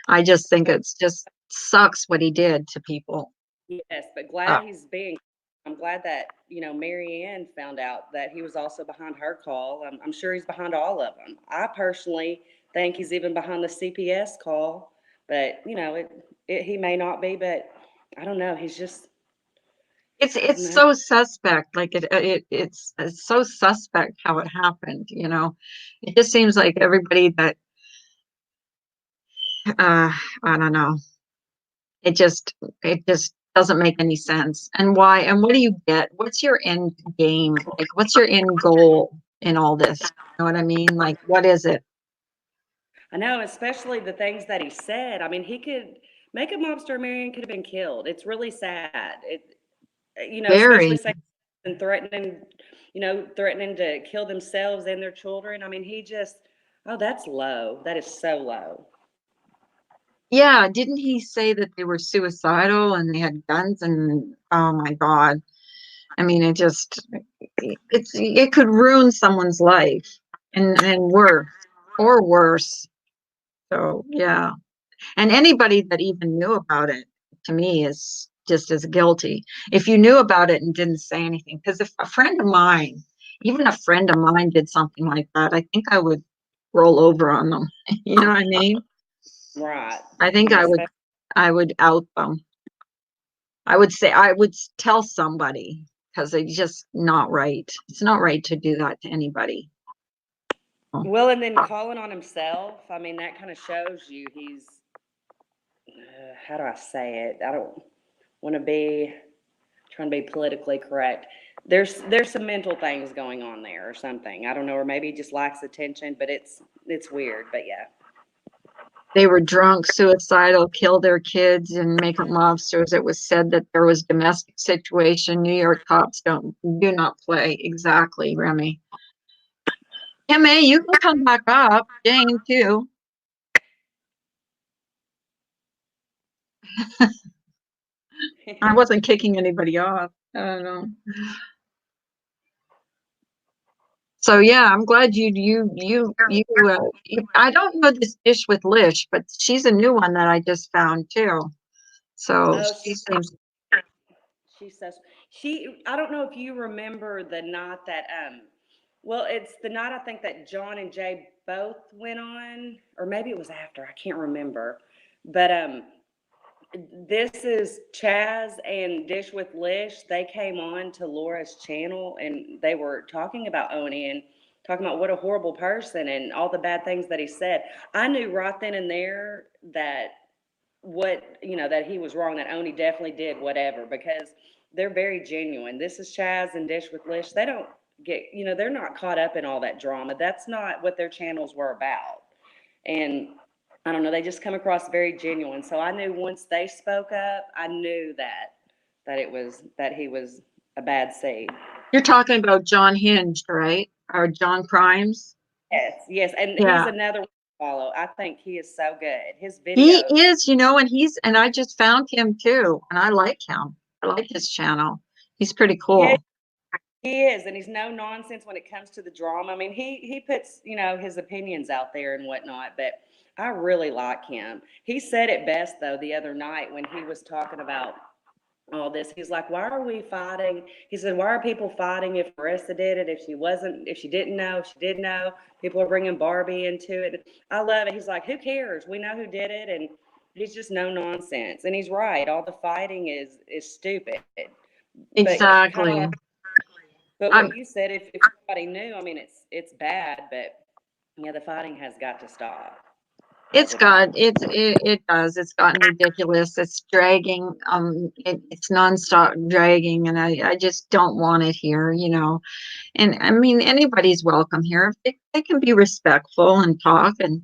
I just think Well, it's just sucks what he did to people. yes, but Uh, glad he's being. I'm glad that Mary Ann found out that he was also behind her call. I'm sure he's behind all of them. I personally think he's even behind the CPS call, but he may not be. But I don't know. He's just it's I don't it's know. so suspect. Like it's so suspect how it happened. It just seems like everybody that I don't know. It just doesn't make any sense. And why? And what do you get? What's your end game? Like, what's your end goal in all this? You know what I mean? Like, what is it? I know, especially the things that he said. I mean, he could make a mobster. Marion could have been killed. It's really sad. Especially Very. saying and threatening to kill themselves and their children. I mean, oh, that's low. That is so low. Yeah, didn't he say that they were suicidal and they had guns and oh my God. I mean, it could ruin someone's life and worse or worse. So yeah. And anybody that even knew about it, to me, is just as guilty. If you knew about it and didn't say anything, because if a friend of mine, even a friend of mine did something like that, I think I would roll over on them. You know what I mean? Right. I think Yeah. I would out them. I would say I would tell somebody because it's just not right. It's not right to do that to anybody. Well, and then calling on himself. I mean, that kind of shows you how do I say it? I don't want to be trying to be politically correct. There's some mental things going on there or something. I don't know, or maybe he just lacks attention, but it's weird. But yeah. They were drunk, suicidal, kill their kids, and make them lobsters. It was said that there was domestic situation. New York cops do not play. Exactly, Remy. Ma, you can come back up. Jane too. I wasn't kicking anybody off. I don't know. So yeah, I'm glad I don't know this dish with Lish, but she's a new one that I just found too. So Oh, she seems she says I don't know if you remember the night that well, it's the night I think that John and Jay both went on, or maybe it was after, I can't remember. But this is Chaz and Dish with Lish. They came on to Laura's channel and they were talking about Oni and talking about what a horrible person and all the bad things that he said. I knew right then and there that that he was wrong, that Oni definitely did whatever, because they're very genuine. This is Chaz and Dish with Lish. They don't they're not caught up in all that drama. That's not what their channels were about. And I don't know, they just come across very genuine. So I knew once they spoke up, I knew that he was a bad seed. you're talking about John Hinged, right? Or John Crimes? Yes, yes, and he's Yeah. another one to follow. I think he is so good. His He videos. is, and I just found him too, and I like him. I like his channel. He's pretty Yeah, cool. he is, and he's no nonsense when it comes to the drama. I mean, he puts his opinions out there and whatnot, but I really like him. He said it best though the other night when he was talking about all this. He's like, "Why are we fighting?" He said, "Why are people fighting if Marissa did it? If she didn't know, if she did know, people are bringing Barbie into it." I love it. He's like, "Who cares? We know who did it," and he's just no nonsense. And he's right. All the fighting is stupid. But kind of Exactly. like but I'm what you said, if somebody knew, I mean, it's bad, but yeah, the fighting has got to stop. It's Everything. got it does. It's gotten ridiculous. It's dragging. It's nonstop dragging, and I just don't want it here. And I mean, anybody's welcome here. They can be respectful and talk, and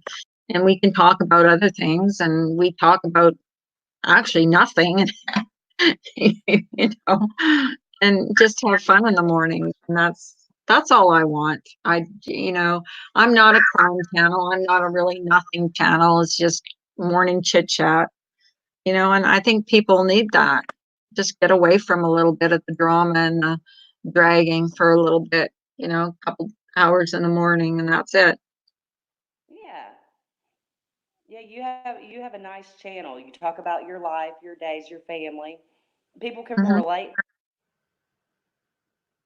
and we can talk about other things, and we talk about actually nothing, you know, and just have fun in the morning. And that's all I want. I'm not a crime channel. I'm not a really nothing channel. It's just morning chit chat, and I think people need that. Just get away from a little bit of the drama and the dragging for a little bit, a couple hours in the morning, and that's it. Yeah. Yeah, you have a nice channel. You talk about your life, your days, your family. People can Mhm. relate.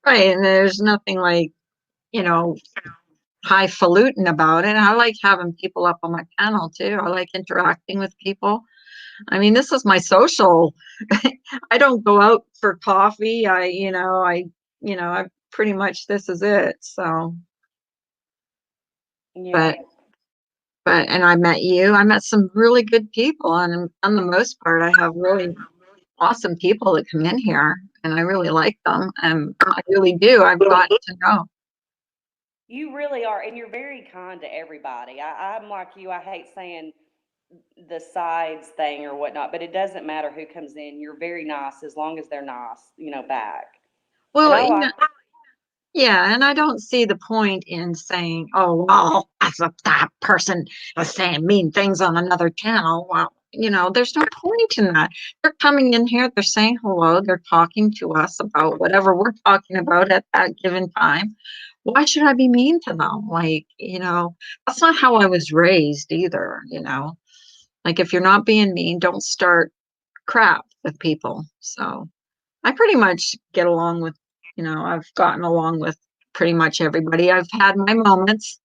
Right. And there's nothing like, you know, highfalutin about it. I like having people up on my channel too. I like interacting with people. I mean, this is my social. I don't go out for coffee. I pretty much this is it. So, Yeah. but and I met you. I met some really good people, and on the most part, I have really awesome people that come in here, and I really like them, and I really do. I've gotten to know. You really are, and you're very kind to everybody. I'm like you. I hate saying the sides thing or whatnot, but it doesn't matter who comes in. You're very nice as long as they're nice, back. And Well, I like yeah, and I don't see the point in saying, "Oh, well, that person was saying mean things on another channel." Well, there's no point in that. They're coming in here, they're saying hello, they're talking to us about whatever we're talking about at that given time. Why should I be mean to them? Like, that's not how I was raised either. Like, if you're not being mean, don't start crap with people. So, I pretty much get along with, I've gotten along with pretty much everybody. I've had my moments,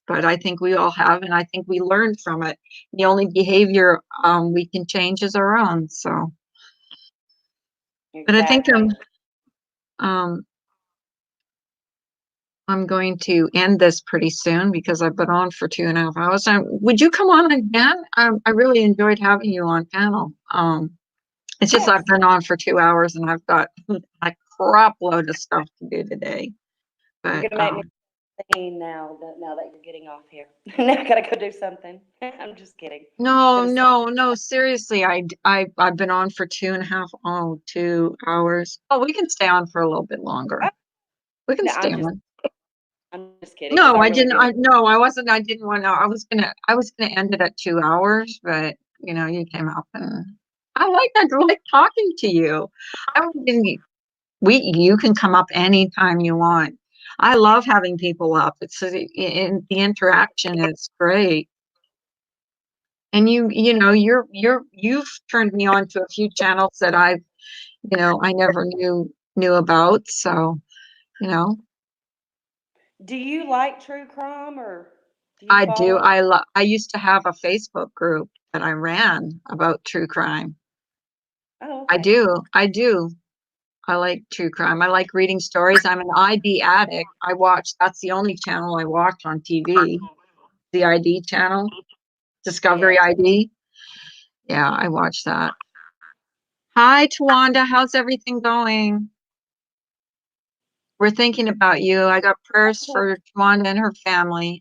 but I think we all have, and I think we learn from it. The only behavior we can change is our own. So, but I think exactly. um, I'm going to end this pretty soon because I've been on for 2.5 hours. Would you come on again? I really enjoyed having you on panel. It's just Yes, I've been on for 2 hours and I've got a crap load of stuff to do today. you're But gonna make me sing now that you're getting off here. Now I gotta go do something. I'm just kidding. no, Gonna sing. no, no, seriously, I've been on for 2.5 hours. Oh, we can stay on for a little bit longer. Oh, We can no, stay on. I'm just kidding because No, I I really didn't. do. No, I wasn't. I didn't want to. I was gonna end it at 2 hours, but you came up and I like talking to you. I don't think you can come up anytime you want. I love having people up. The interaction is great. And you've turned me on to a few channels that I never knew about. So, you know, Do you like true crime or do you I do. follow? I used to have a Facebook group that I ran about true crime. Oh, I okay. do. I do. I like true crime. I like reading stories. I'm an ID addict. That's the only channel I watch on TV, the ID channel, Yeah. Discovery ID. Yeah, I watch that. Hi, Tawanda. How's everything going? We're thinking about you. I got prayers for Tawanda and her family.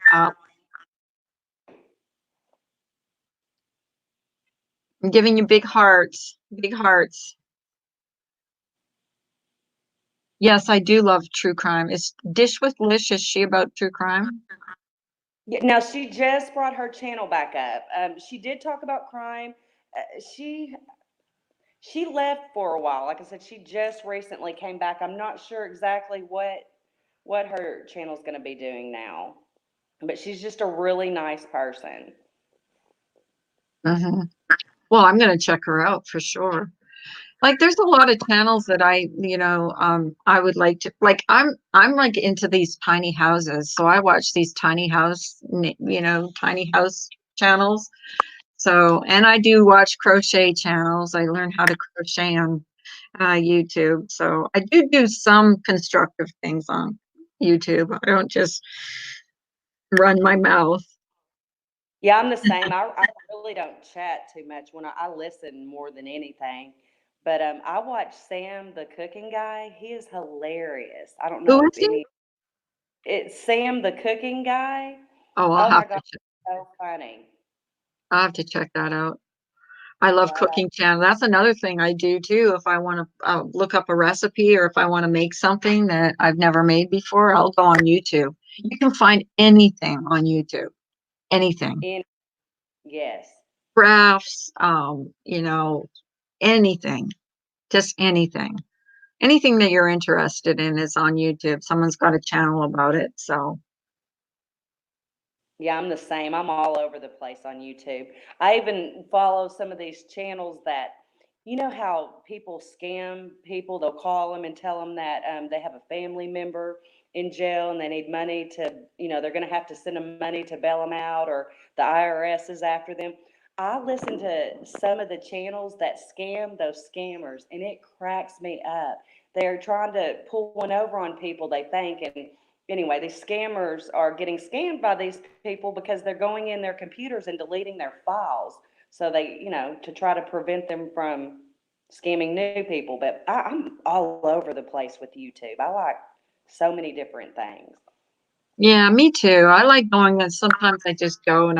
I'm giving you big hearts, big hearts. Yes, I do love true crime. Is Dish with Lish, is she about true crime? Yeah, now she just brought her channel back up. She did talk about crime. She left for a while. Like I said, she just recently came back. I'm not sure exactly what her channel's going to be doing now, but she's just a really nice person. Hmm. Well, I'm going to check her out for sure. Like, there's a lot of channels that I would like to, like, I'm like into these tiny houses. So I watch these tiny house channels. So, and I do watch crochet channels. I learn how to crochet on YouTube. So I do some constructive things on YouTube. I don't just run my mouth. Yeah, I'm the same. I really don't chat too much when I listen more than anything. But I watch Sam, the cooking guy. He is hilarious. I don't Who know if is he? any. It's Sam, the cooking guy. Oh, Oh my God, so funny. I'll have to check that out. I love Yeah. cooking channel. That's another thing I do too. If I want to look up a recipe or if I want to make something that I've never made before, I'll go on YouTube. You can find anything on YouTube. Anything. In yes. Crafts, anything. Just anything. Anything that you're interested in is on YouTube. Someone's got a channel about it. So, Yeah, I'm the same. I'm all over the place on YouTube. I even follow some of these channels that, you know how people scam people? They'll call them and tell them that they have a family member in jail and they need money to, they're going to have to send them money to bail them out, or the IRS is after them. I listen to some of the channels that scam those scammers, and it cracks me up. They're trying to pull one over on people, they think, and anyway, these scammers are getting scammed by these people because they're going in their computers and deleting their files. So they, to try to prevent them from scamming new people. But I'm all over the place with YouTube. I like so many different things. yeah, me too. I like going and sometimes I just go and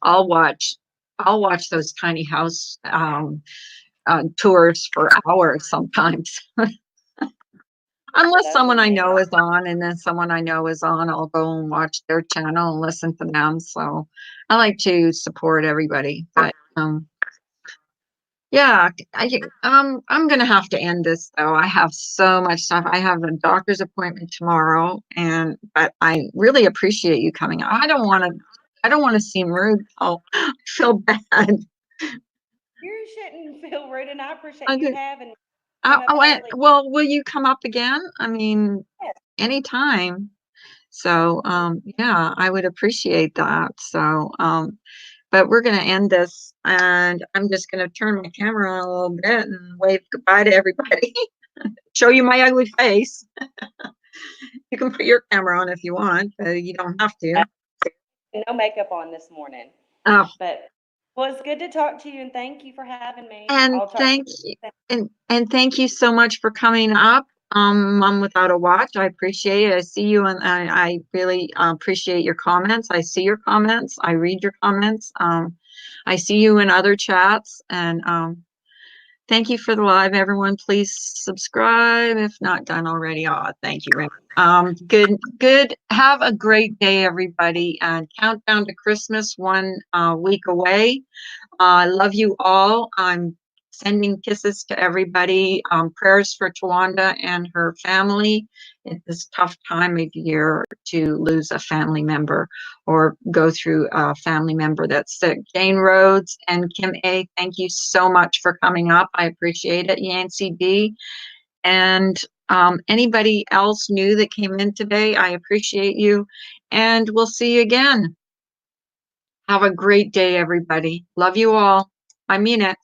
I'll watch those tiny house tours for hours sometimes. Unless Those are someone I neat. know is on, and then someone I know is on, I'll go and watch their channel and listen to them. So I like to support everybody. But yeah, I'm gonna have to end this though. I have so much stuff. I have a doctor's appointment tomorrow, but I really appreciate you coming. I don't want to seem rude. Oh, I feel bad. You shouldn't feel rude, and I appreciate I you did. having came up early. Well, will you come up again? I mean, Yes, anytime. So, yeah, I would appreciate that. So, but we're going to end this and I'm just going to turn my camera on a little bit and wave goodbye to everybody. Show you my ugly face. You can put your camera on if you want, but you don't have to. no makeup on this morning. Oh, But well, it's good to talk to you, and thank you for having me. and I'll talk to thank you, and thank you so much for coming up. Mom Without a Watch. I appreciate it. I see you, and I really appreciate your comments. I see your comments. I read your comments. I see you in other chats, and thank you for the live, everyone. Please subscribe if not done already. Oh, thank you, Rick. Good. Have a great day, everybody. And countdown to Christmas, 1 week away. I love you all. I'm sending kisses to everybody. Prayers for Tawanda and her family. It's this tough time of year to lose a family member or go through a family member that's sick. Jane Rhodes and Kim A., thank you so much for coming up. I appreciate it. Yancy B. And anybody else new that came in today, I appreciate you. And we'll see you again. Have a great day, everybody. Love you all. I mean it.